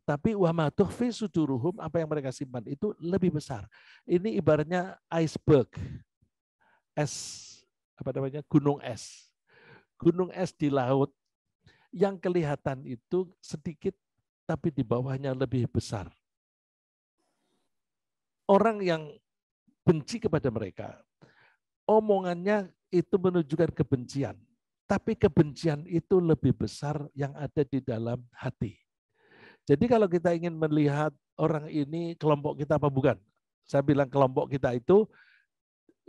[SPEAKER 1] tapi wa ma tukhfi suduruhum, apa yang mereka simpan itu lebih besar. Ini ibaratnya iceberg. Es, apa namanya? Gunung es. Gunung es di laut yang kelihatan itu sedikit tapi di bawahnya lebih besar. Orang yang benci kepada mereka, omongannya itu menunjukkan kebencian. Tapi kebencian itu lebih besar yang ada di dalam hati. Jadi kalau kita ingin melihat orang ini kelompok kita apa bukan? Saya bilang kelompok kita itu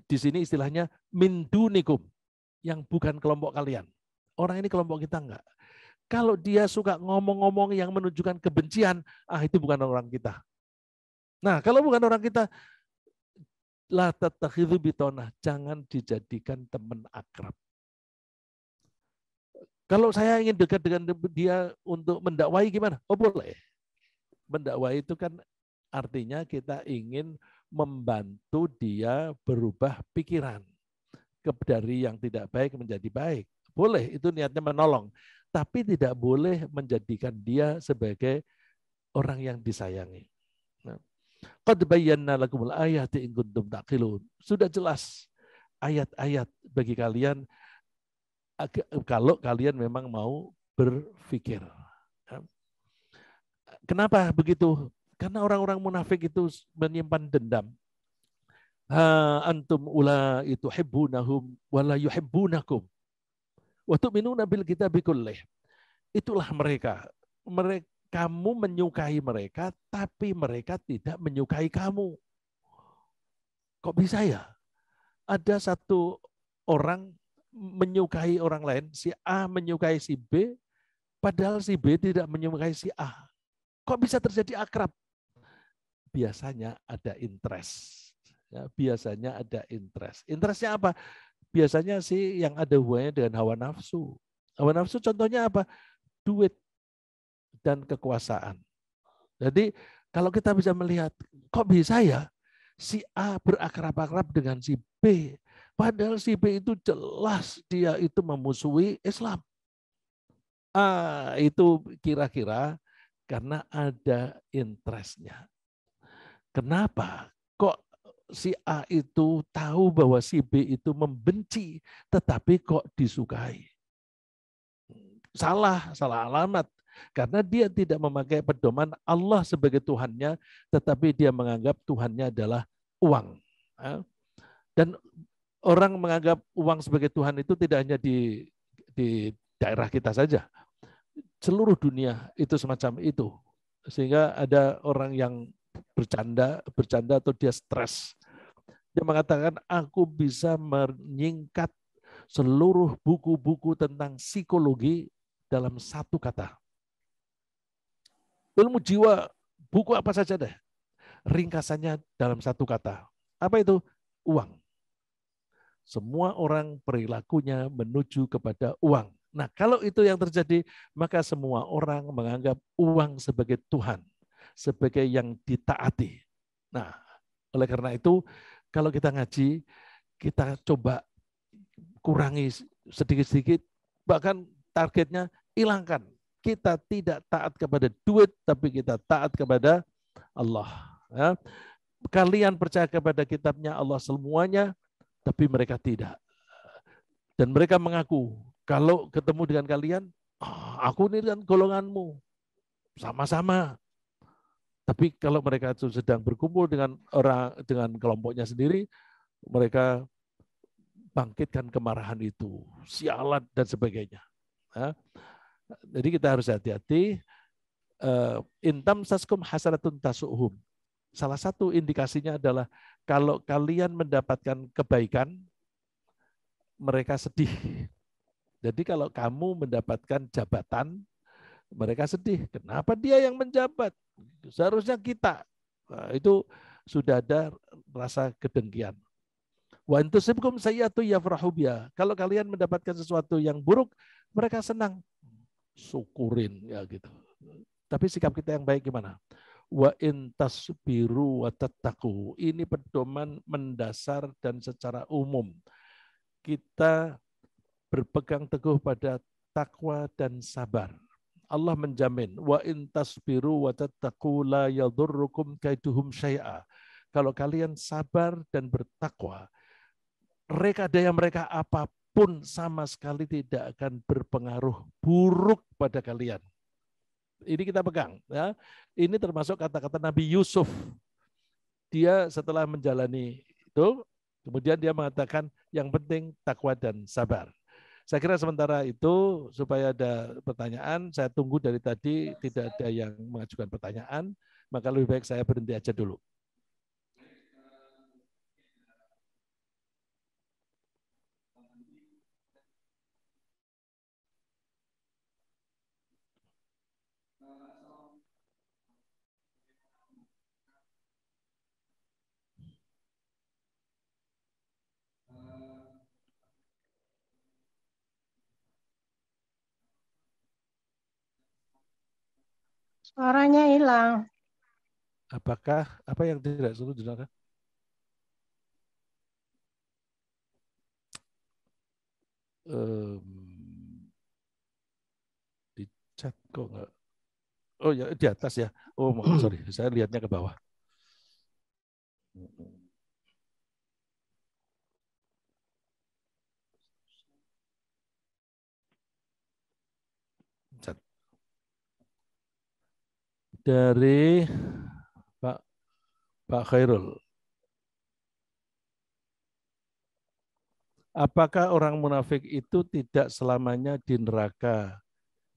[SPEAKER 1] di sini istilahnya min dunikum, yang bukan kelompok kalian. Orang ini kelompok kita enggak. Kalau dia suka ngomong-ngomong yang menunjukkan kebencian, itu bukan orang kita. Nah, kalau bukan orang kita, la tattakhidhu bitonah, jangan dijadikan teman akrab. Kalau saya ingin dekat dengan dia untuk mendakwai gimana? Oh boleh. Mendakwai itu kan artinya kita ingin membantu dia berubah pikiran dari yang tidak baik menjadi baik. Boleh, itu niatnya menolong. Tapi tidak boleh menjadikan dia sebagai orang yang disayangi. Qad bayyana lakumul ayati in kuntum taqilun. Sudah jelas ayat-ayat bagi kalian kalau kalian memang mau berpikir. Kenapa begitu? Karena orang-orang munafik itu menyimpan dendam. Antum ula itu hibbunahum wala yuhibbunakum. Wa tu'minuna bil kitabi kullih. Itulah mereka. Kamu menyukai mereka, tapi mereka tidak menyukai kamu. Kok bisa ya? Ada satu orang menyukai orang lain, si A menyukai si B, padahal si B tidak menyukai si A. Kok bisa terjadi akrab? Biasanya ada interest. Ya, biasanya ada interest. Interestnya apa? Biasanya sih yang ada hubungannya dengan hawa nafsu. Hawa nafsu contohnya apa? Duit dan kekuasaan. Jadi kalau kita bisa melihat, kok bisa ya si A berakrab-akrab dengan si B. Padahal si B itu jelas dia itu memusuhi Islam. Itu kira-kira karena ada interestnya. Kenapa? Kok si A itu tahu bahwa si B itu membenci, tetapi kok disukai? Salah alamat. Karena dia tidak memakai pedoman Allah sebagai Tuhannya, tetapi dia menganggap Tuhannya adalah uang. Dan orang menganggap uang sebagai Tuhan itu tidak hanya di daerah kita saja. Seluruh dunia itu semacam itu. Sehingga ada orang yang bercanda atau dia stres. Dia mengatakan, aku bisa menyingkat seluruh buku-buku tentang psikologi dalam satu kata. Ilmu jiwa, buku apa saja deh. Ringkasannya dalam satu kata. Apa itu? Uang. Semua orang perilakunya menuju kepada uang. Nah, kalau itu yang terjadi, maka semua orang menganggap uang sebagai Tuhan, sebagai yang ditaati. Nah, oleh karena itu, kalau kita ngaji, kita coba kurangi sedikit-sedikit, bahkan targetnya hilangkan. Kita tidak taat kepada duit, tapi kita taat kepada Allah. Ya. Kalian percaya kepada kitabnya Allah semuanya, tapi mereka tidak. Dan mereka mengaku, kalau ketemu dengan kalian, aku ini kan golonganmu, sama-sama. Tapi kalau mereka sedang berkumpul dengan kelompoknya sendiri, mereka bangkitkan kemarahan itu, sialan dan sebagainya. Jadi kita harus hati-hati. Intam saskum hasanatun tasuhum. Salah satu indikasinya adalah kalau kalian mendapatkan kebaikan, mereka sedih. Jadi kalau kamu mendapatkan jabatan, mereka sedih. Kenapa dia yang menjabat? Seharusnya kita. Nah, itu sudah ada rasa kedengkian. Wa intusibkum sayyatu yafrahu biha. Kalau kalian mendapatkan sesuatu yang buruk, mereka senang. Syukurin ya gitu. Tapi sikap kita yang baik gimana? Wa in tasbiru wa tattaqu. Ini pedoman mendasar dan secara umum. Kita berpegang teguh pada takwa dan sabar. Allah menjamin, wa in tasbiru wa tattaqu la yadurrukum kaiduhum syai'a. Kalau kalian sabar dan bertakwa, rekadaya mereka apapun sama sekali tidak akan berpengaruh buruk pada kalian. Ini kita pegang. Ya. Ini termasuk kata-kata Nabi Yusuf. Dia setelah menjalani itu, kemudian dia mengatakan yang penting takwa dan sabar. Saya kira sementara itu supaya ada pertanyaan, saya tunggu dari tadi tidak ada yang mengajukan pertanyaan, maka lebih baik saya berhenti aja dulu.
[SPEAKER 2] Suaranya hilang.
[SPEAKER 1] Apakah apa yang tidak suruh didengarkan? Di chat kok enggak? Oh ya di atas ya. Oh sorry, saya lihatnya ke bawah. Chat. Dari Pak Khairul. Apakah orang munafik itu tidak selamanya di neraka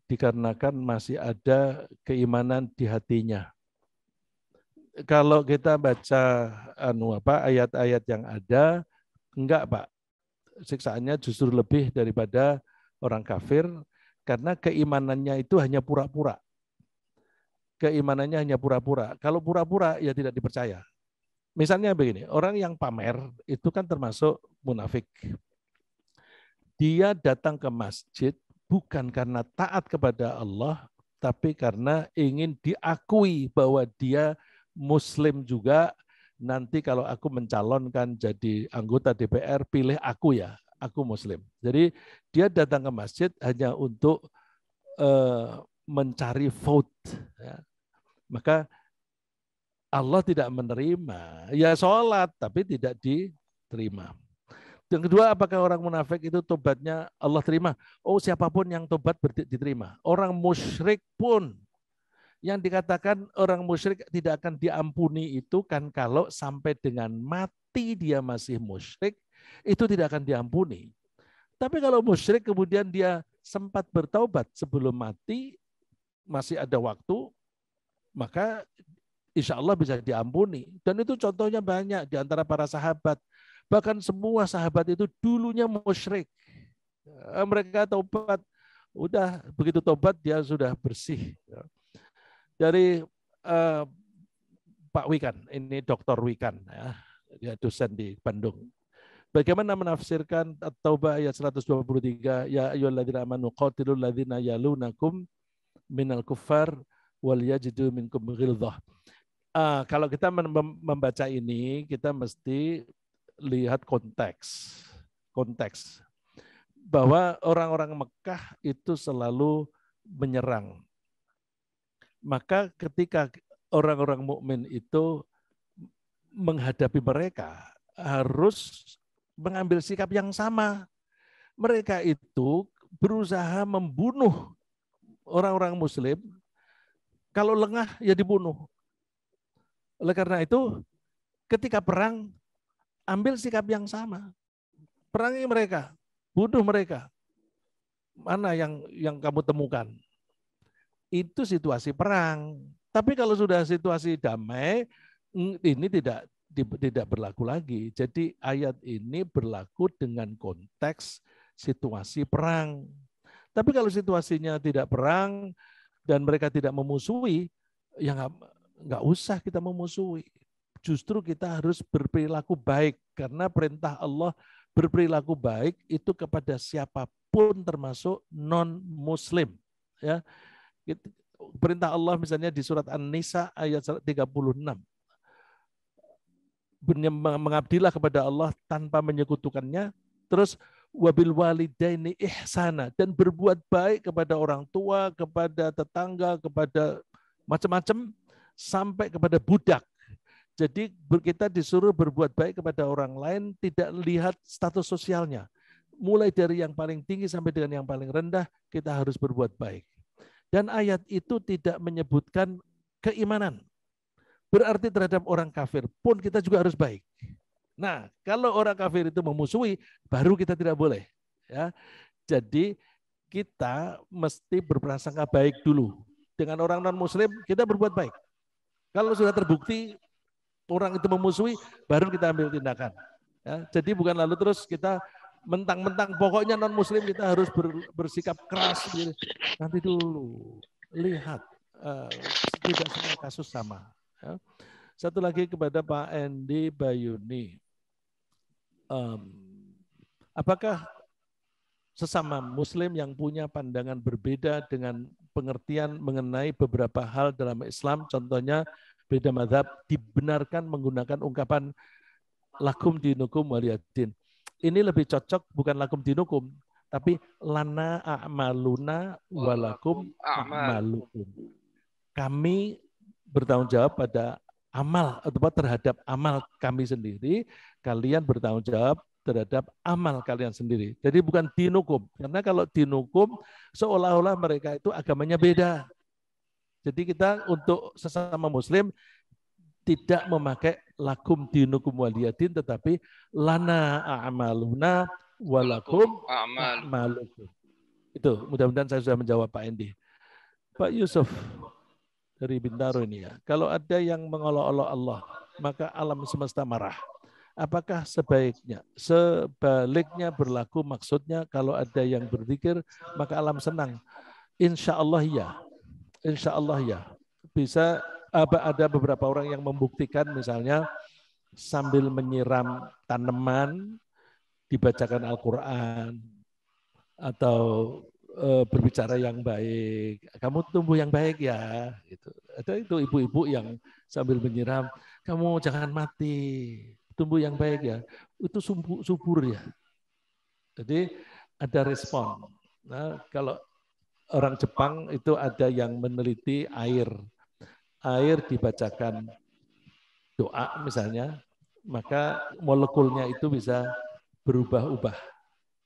[SPEAKER 1] dikarenakan masih ada keimanan di hatinya? Kalau kita baca ayat-ayat yang ada, enggak Pak. Siksaannya justru lebih daripada orang kafir karena keimanannya itu hanya pura-pura. Keimanannya hanya pura-pura. Kalau pura-pura ya tidak dipercaya. Misalnya begini, orang yang pamer itu kan termasuk munafik. Dia datang ke masjid bukan karena taat kepada Allah, tapi karena ingin diakui bahwa dia Muslim juga, nanti kalau aku mencalonkan jadi anggota DPR, pilih aku ya, aku Muslim. Jadi dia datang ke masjid hanya untuk mencari vote. Ya. Maka Allah tidak menerima. Ya sholat, tapi tidak diterima. Yang kedua, apakah orang munafik itu tobatnya Allah terima? Oh, siapapun yang tobat diterima. Orang musyrik pun, yang dikatakan orang musyrik tidak akan diampuni itu kan kalau sampai dengan mati dia masih musyrik, itu tidak akan diampuni. Tapi kalau musyrik kemudian dia sempat bertaubat sebelum mati, masih ada waktu, maka insya Allah bisa diampuni. Dan itu contohnya banyak di antara para sahabat. Bahkan semua sahabat itu dulunya musyrik. Mereka taubat, udah begitu taubat dia sudah bersih. Dari Pak Wikan, ini Dr. Wikan, ya, dia dosen di Bandung. Bagaimana menafsirkan At-Taubah ayat 123, ya ayyuhalladzina amanu qatilul ladzina yalunakum minal kuffar wal yajidu minkum ghilzah. Kalau kita membaca ini, kita mesti lihat konteks. Bahwa orang-orang Mekah itu selalu menyerang. Maka ketika orang-orang mukmin itu menghadapi mereka, harus mengambil sikap yang sama. Mereka itu berusaha membunuh orang-orang muslim, kalau lengah ya dibunuh. Oleh karena itu, ketika perang, ambil sikap yang sama. Perangi mereka, bunuh mereka. Mana yang kamu temukan? Itu situasi perang. Tapi kalau sudah situasi damai, ini tidak berlaku lagi. Jadi ayat ini berlaku dengan konteks situasi perang. Tapi kalau situasinya tidak perang dan mereka tidak memusuhi, ya nggak usah kita memusuhi. Justru kita harus berperilaku baik karena perintah Allah berperilaku baik itu kepada siapapun termasuk non-Muslim. Ya, perintah Allah misalnya di surat An-Nisa ayat 36. Mengabdilah kepada Allah tanpa menyekutukannya. Terus wabil walidaini ihsana, dan berbuat baik kepada orang tua, kepada tetangga, kepada macam-macam, sampai kepada budak. Jadi kita disuruh berbuat baik kepada orang lain, tidak lihat status sosialnya. Mulai dari yang paling tinggi sampai dengan yang paling rendah, kita harus berbuat baik. Dan ayat itu tidak menyebutkan keimanan. Berarti terhadap orang kafir pun kita juga harus baik. Nah, kalau orang kafir itu memusuhi, baru kita tidak boleh. Ya, jadi kita mesti berprasangka baik dulu. Dengan orang non-Muslim, kita berbuat baik. Kalau sudah terbukti orang itu memusuhi, baru kita ambil tindakan. Ya, jadi bukan lalu terus kita mentang-mentang pokoknya non-Muslim kita harus bersikap keras. Nanti dulu, lihat. Tidak semua kasus sama. Ya. Satu lagi kepada Pak Endi Bayuni. Apakah sesama Muslim yang punya pandangan berbeda dengan pengertian mengenai beberapa hal dalam Islam, contohnya beda mazhab, dibenarkan menggunakan ungkapan lakum dinukum waliyadin? Ini lebih cocok bukan lakum dinukum, tapi lana a'maluna walakum a'malukum. Kami bertanggung jawab pada amal atau terhadap amal kami sendiri, kalian bertanggung jawab terhadap amal kalian sendiri. Jadi bukan dinukum, karena kalau dinukum seolah-olah mereka itu agamanya beda. Jadi kita untuk sesama Muslim tidak memakai lakum dinukum waliyadin, tetapi lana a'maluna walakum a'malukum. Itu mudah-mudahan saya sudah menjawab Pak Endi. Pak Yusuf dari Bintaro ini ya. Kalau ada yang mengolok-olok Allah, maka alam semesta marah. Apakah sebaliknya berlaku, maksudnya kalau ada yang berzikir, maka alam senang? Insya Allah ya. Insya Allah ya. Bisa ada beberapa orang yang membuktikan, misalnya sambil menyiram tanaman, dibacakan Al-Quran, atau berbicara yang baik. Kamu tumbuh yang baik ya. Gitu. Ada itu ibu-ibu yang sambil menyiram, kamu jangan mati, tumbuh yang baik ya. Itu subur ya. Jadi ada respon. Nah, kalau orang Jepang itu ada yang meneliti air. Air dibacakan doa misalnya, maka molekulnya itu bisa berubah-ubah.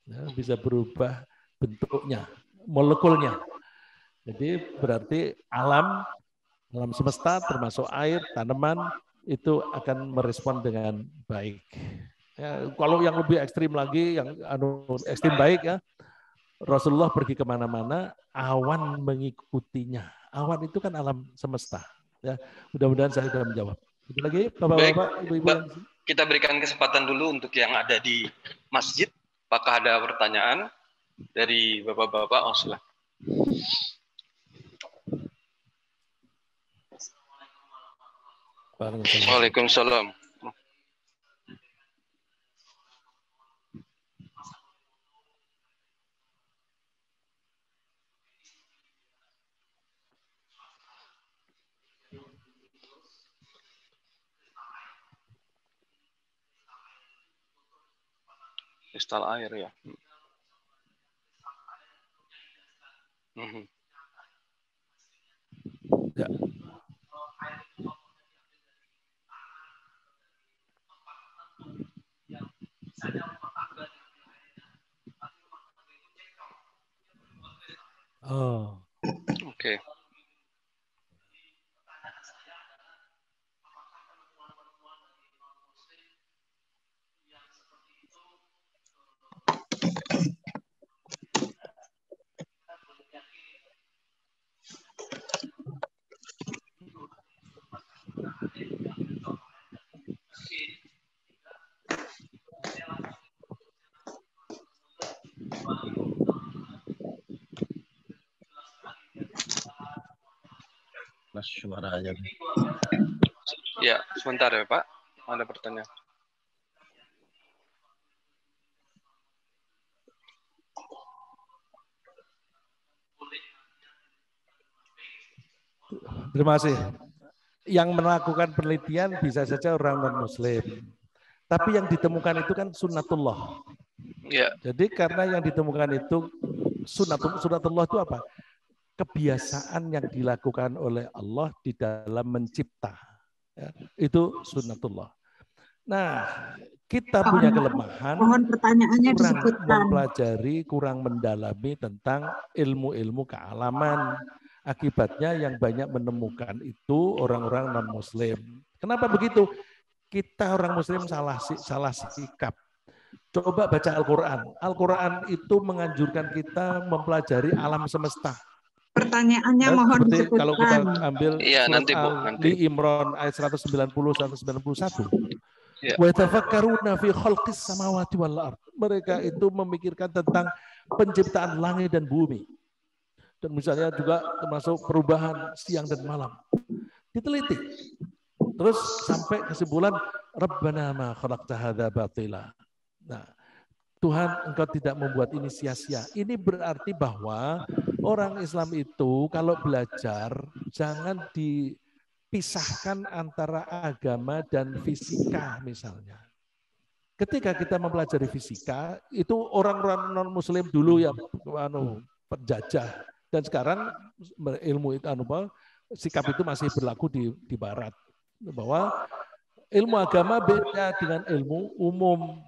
[SPEAKER 1] Ya, bisa berubah bentuknya, molekulnya. Jadi berarti alam semesta termasuk air, tanaman itu akan merespon dengan baik. Ya, kalau yang lebih ekstrim lagi, yang ekstrim baik ya, Rasulullah pergi kemana-mana, awan mengikutinya. Awan itu kan alam semesta. Ya, mudah-mudahan saya sudah menjawab. Itu lagi, bapak-bapak, ibu-ibu yang di sini.
[SPEAKER 3] Kita berikan kesempatan dulu untuk yang ada di masjid. Apakah ada pertanyaan dari bapak-bapak? Oh, silakan. Waalaikumsalam. Kristal air ya.
[SPEAKER 1] Ya. Oh.
[SPEAKER 3] Oke.
[SPEAKER 4] Suara aja.
[SPEAKER 3] Ya, sebentar ya Pak. Ada pertanyaan.
[SPEAKER 1] Terima kasih. Yang melakukan penelitian bisa saja orang non-Muslim. Tapi yang ditemukan itu kan sunnatullah.
[SPEAKER 3] Ya.
[SPEAKER 1] Jadi karena yang ditemukan itu sunnatullah itu apa? Kebiasaan yang dilakukan oleh Allah di dalam mencipta. Ya, itu sunnatullah. Nah, kita punya kelemahan,
[SPEAKER 5] mohon pertanyaannya
[SPEAKER 1] kurang
[SPEAKER 5] disebutkan.
[SPEAKER 1] mempelajari, kurang mendalami tentang ilmu-ilmu kealaman. Akibatnya yang banyak menemukan itu orang-orang non-Muslim. Kenapa begitu? Kita orang Muslim salah sikap. Coba baca Al-Quran. Al-Quran itu menganjurkan kita mempelajari alam semesta.
[SPEAKER 5] Pertanyaannya
[SPEAKER 1] Dan
[SPEAKER 5] mohon
[SPEAKER 1] seperti
[SPEAKER 5] disebutkan.
[SPEAKER 1] kalau kita ambil
[SPEAKER 3] Iya,
[SPEAKER 1] surat
[SPEAKER 3] nanti, Bu, nanti.
[SPEAKER 1] Ali Imran ayat 190-191.
[SPEAKER 3] Ya.
[SPEAKER 1] Wa tafakkaruna fi khalqis samawati wal ard. Mereka itu memikirkan tentang penciptaan langit dan bumi. Dan misalnya juga termasuk perubahan siang dan malam. Diteliti. Terus sampai kesimpulan Rabbana ma khalaqta hadza batila. Nah, Tuhan, Engkau tidak membuat ini sia-sia. Ini berarti bahwa orang Islam itu kalau belajar jangan dipisahkan antara agama dan fisika misalnya. Ketika kita mempelajari fisika, itu orang-orang non-Muslim dulu ya penjajah. Dan sekarang ilmu itu sikap itu masih berlaku di Barat. Bahwa ilmu agama beda dengan ilmu umum.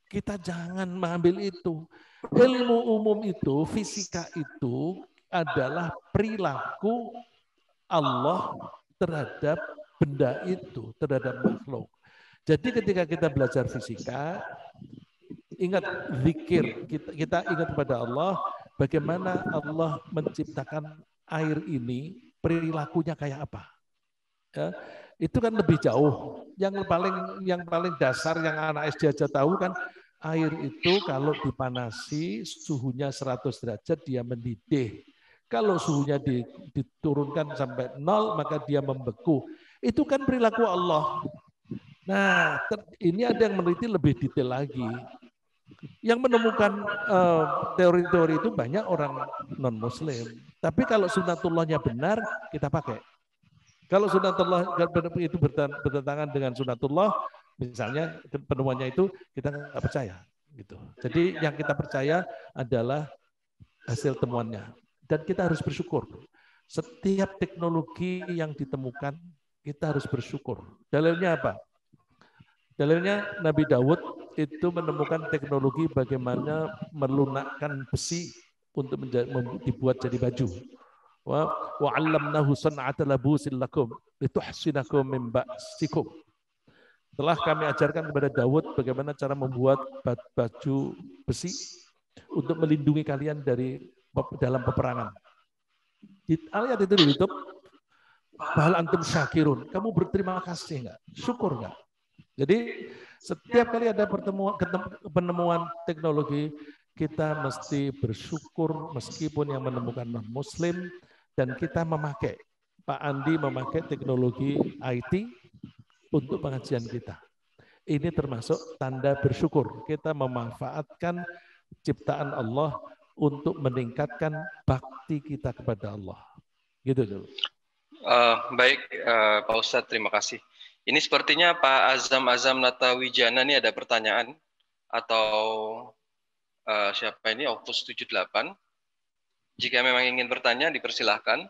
[SPEAKER 1] Kita jangan mengambil itu. Ilmu umum itu, fisika itu adalah perilaku Allah terhadap benda itu, terhadap makhluk. Jadi ketika kita belajar fisika, ingat zikir, kita ingat kepada Allah, bagaimana Allah menciptakan air ini, perilakunya kayak apa. Ya, itu kan lebih jauh. Yang paling dasar yang anak SD aja tahu kan, air itu kalau dipanasi suhunya 100 derajat dia mendidih. Kalau suhunya diturunkan sampai 0 maka dia membeku. Itu kan perilaku Allah. Nah, ini ada yang meneliti lebih detail lagi. Yang menemukan teori-teori itu banyak orang non-Muslim. Tapi kalau sunatullahnya benar, kita pakai. Kalau sunatullah itu bertentangan dengan sunatullah, misalnya penemuannya itu kita nggak percaya. Gitu. Jadi yang kita percaya adalah hasil temuannya. Dan kita harus bersyukur. Setiap teknologi yang ditemukan, kita harus bersyukur. Dalilnya apa? Dalilnya Nabi Daud itu menemukan teknologi bagaimana melunakkan besi untuk dibuat jadi baju. Wa 'allamnahu san'ata labusin lakum lituhsinakum min ba'sikum. Telah kami ajarkan kepada Daud bagaimana cara membuat baju besi untuk melindungi kalian dari dalam peperangan. Di ayat itu ditutup, "Hal antum syakirun." Kamu berterima kasih enggak? Syukur enggak? Jadi setiap kali ada penemuan teknologi, kita mesti bersyukur meskipun yang menemukan non-Muslim, dan kita memakai. Pak Andi memakai teknologi IT untuk pengajian kita. Ini termasuk tanda bersyukur. Kita memanfaatkan ciptaan Allah untuk meningkatkan bakti kita kepada Allah. Gitu dulu.
[SPEAKER 3] Baik, Pak Ustadz, terima kasih. Ini sepertinya Pak Azam Natawijana ini ada pertanyaan, atau siapa ini, Opus 78. Jika memang ingin bertanya, dipersilahkan.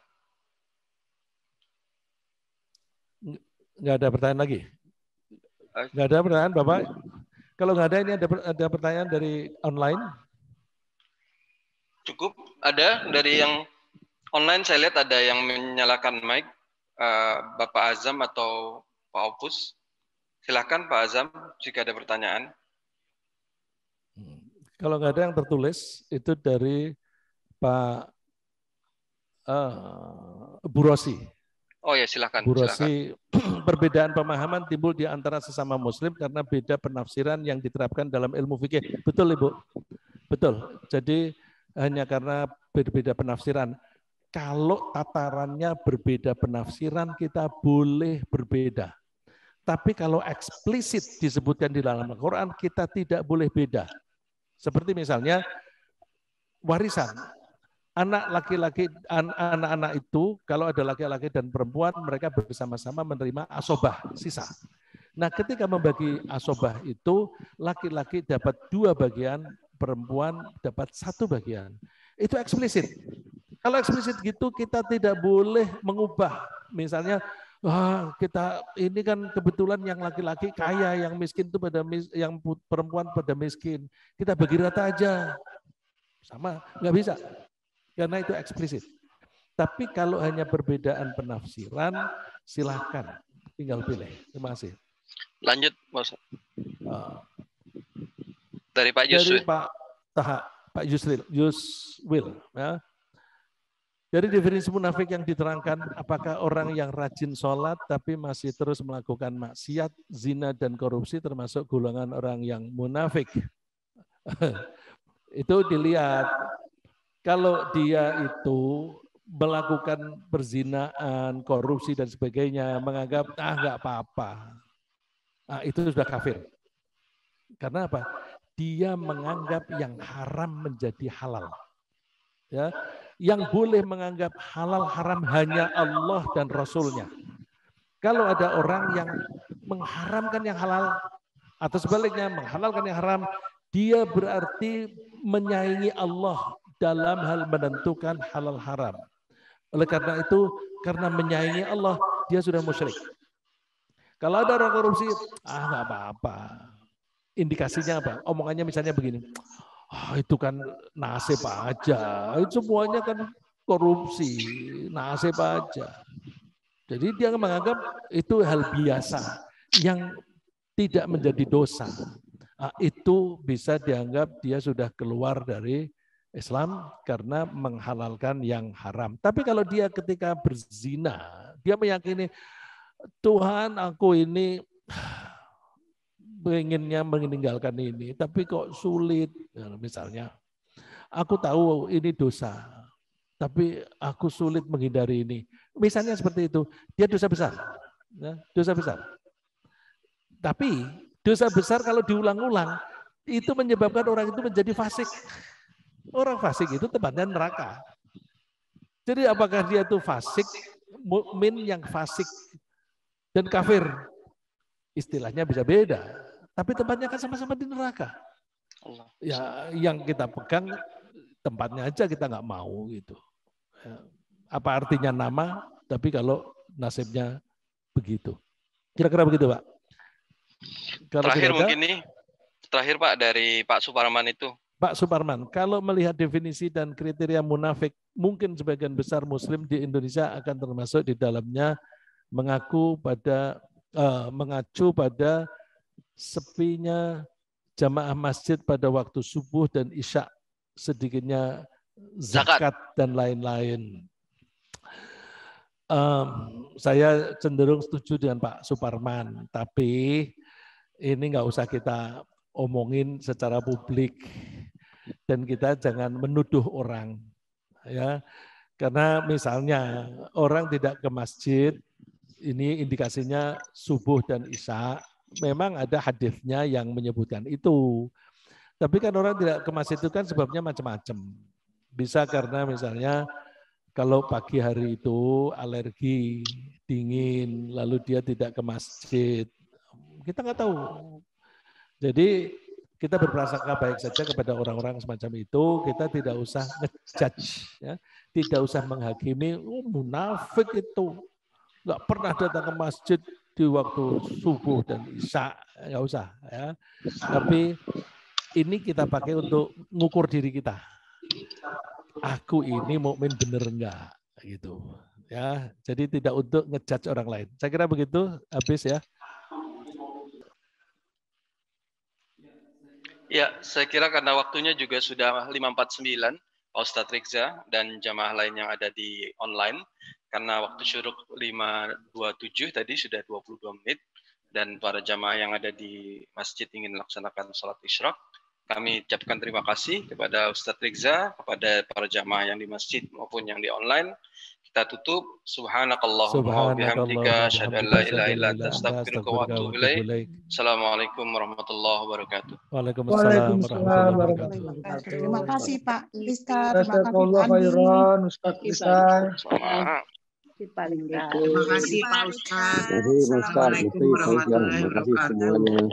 [SPEAKER 1] Nggak ada pertanyaan lagi? Nggak ada pertanyaan, Bapak? Kalau nggak ada, ini ada pertanyaan dari online?
[SPEAKER 3] Cukup, ada dari yang online. Saya lihat ada yang menyalakan mic, Bapak Azam atau Pak Opus. Silakan Pak Azam jika ada pertanyaan.
[SPEAKER 1] Kalau nggak ada yang tertulis, itu dari Pak Bu Rosi.
[SPEAKER 3] Oh ya, silakan.
[SPEAKER 1] Bu Rosi, perbedaan pemahaman timbul di antara sesama Muslim karena beda penafsiran yang diterapkan dalam ilmu fikih. Betul, Ibu? Betul. Jadi hanya karena berbeda penafsiran. Kalau tatarannya berbeda penafsiran, kita boleh berbeda. Tapi kalau eksplisit disebutkan di dalam Al-Quran, kita tidak boleh beda. Seperti misalnya warisan. Anak laki-laki, anak-anak itu kalau ada laki-laki dan perempuan, mereka bersama-sama menerima asobah, sisa. Nah, ketika membagi asobah itu, laki-laki dapat 2 bagian, perempuan dapat 1 bagian. Itu eksplisit. Kalau eksplisit gitu, kita tidak boleh mengubah. Misalnya, kita ini kan kebetulan yang laki-laki kaya, yang miskin itu yang perempuan pada miskin. Kita bagi rata aja. Sama, nggak bisa. Karena itu eksplisit. Tapi kalau hanya perbedaan penafsiran, silahkan tinggal pilih. Terima kasih.
[SPEAKER 3] Lanjut, Mas. Dari Pak Yusril.
[SPEAKER 1] Dari Pak Yusril. Ya. Dari definisi munafik yang diterangkan, apakah orang yang rajin sholat tapi masih terus melakukan maksiat, zina, dan korupsi termasuk golongan orang yang munafik? Itu dilihat. Kalau dia itu melakukan perzinaan, korupsi, dan sebagainya, menganggap, nggak apa-apa. Itu sudah kafir. Karena apa? Dia menganggap yang haram menjadi halal. Ya, yang boleh menganggap halal haram hanya Allah dan Rasulnya. Kalau ada orang yang mengharamkan yang halal, atau sebaliknya menghalalkan yang haram, dia berarti menyaingi Allah dalam hal menentukan halal haram. Oleh karena itu, karena menyaingi Allah, dia sudah musyrik. Kalau ada orang korupsi, nggak apa-apa. Indikasinya apa? Omongannya misalnya begini, itu kan nasib aja, itu semuanya kan korupsi, nasib aja. Jadi dia menganggap itu hal biasa yang tidak menjadi dosa. Itu bisa dianggap dia sudah keluar dari Islam karena menghalalkan yang haram. Tapi kalau dia ketika berzina, dia meyakini, Tuhan, aku ini pengennya meninggalkan ini, tapi kok sulit. Misalnya, aku tahu ini dosa, tapi aku sulit menghindari ini. Misalnya seperti itu, dia dosa besar. Dosa besar. Tapi dosa besar kalau diulang-ulang, itu menyebabkan orang itu menjadi fasik. Orang fasik itu tempatnya neraka. Jadi apakah dia itu fasik, mukmin yang fasik dan kafir? Istilahnya bisa beda, tapi tempatnya kan sama-sama di neraka. Ya, yang kita pegang tempatnya aja kita nggak mau gitu. Apa artinya nama? Tapi kalau nasibnya begitu, kira-kira begitu, Pak. Kalau
[SPEAKER 3] terakhir
[SPEAKER 1] ada,
[SPEAKER 3] mungkin nih, terakhir Pak dari Pak Suparman itu.
[SPEAKER 1] Pak Suparman, kalau melihat definisi dan kriteria munafik, mungkin sebagian besar Muslim di Indonesia akan termasuk di dalamnya mengacu pada sepinya jamaah masjid pada waktu subuh dan isya, sedikitnya zakat dan lain-lain. Saya cenderung setuju dengan Pak Suparman, tapi ini nggak usah kita omongin secara publik dan kita jangan menuduh orang, ya, karena misalnya orang tidak ke masjid, ini indikasinya subuh dan isya, memang ada hadisnya yang menyebutkan itu, tapi kan orang tidak ke masjid itu kan sebabnya macam-macam, bisa karena misalnya kalau pagi hari itu alergi dingin, lalu dia tidak ke masjid, kita nggak tahu. Jadi kita berprasangka baik saja kepada orang-orang semacam itu, kita tidak usah ngejudge, ya, tidak usah menghakimi, munafik itu nggak pernah datang ke masjid di waktu subuh dan isya, nggak usah, ya. Tapi ini kita pakai untuk ngukur diri kita. Aku ini mukmin bener enggak, gitu, ya. Jadi tidak untuk ngejudge orang lain. Saya kira begitu, habis ya.
[SPEAKER 3] Ya, saya kira karena waktunya juga sudah 5.49, Pak Ustadz Rizza dan jamaah lain yang ada di online. Karena waktu syuruk 5.27 tadi sudah 22 menit. Dan para jamaah yang ada di masjid ingin melaksanakan sholat isyraq. Kami ucapkan terima kasih kepada Ustadz Rizza, kepada para jamaah yang di masjid maupun yang di online. Kita tutup. Subhanakallahumma wa bihamdika asyhadu an la ilaha illa anta astaghfiruka wa atubu ilaik. Assalamualaikum warahmatullahi wabarakatuh.
[SPEAKER 1] Waalaikumsalam warahmatullahi wabarakatuh.
[SPEAKER 5] Terima kasih Pak Rizka, terima kasih
[SPEAKER 4] Jazakallah
[SPEAKER 5] Pak Andi.
[SPEAKER 4] khairan, Ustaz Rizka.
[SPEAKER 5] Terima kasih Pak Ustaz.
[SPEAKER 6] Terima kasih, Ustaz.
[SPEAKER 5] Assalamualaikum warahmatullahi
[SPEAKER 6] Terima kasih
[SPEAKER 5] wabarakatuh.
[SPEAKER 6] semuanya.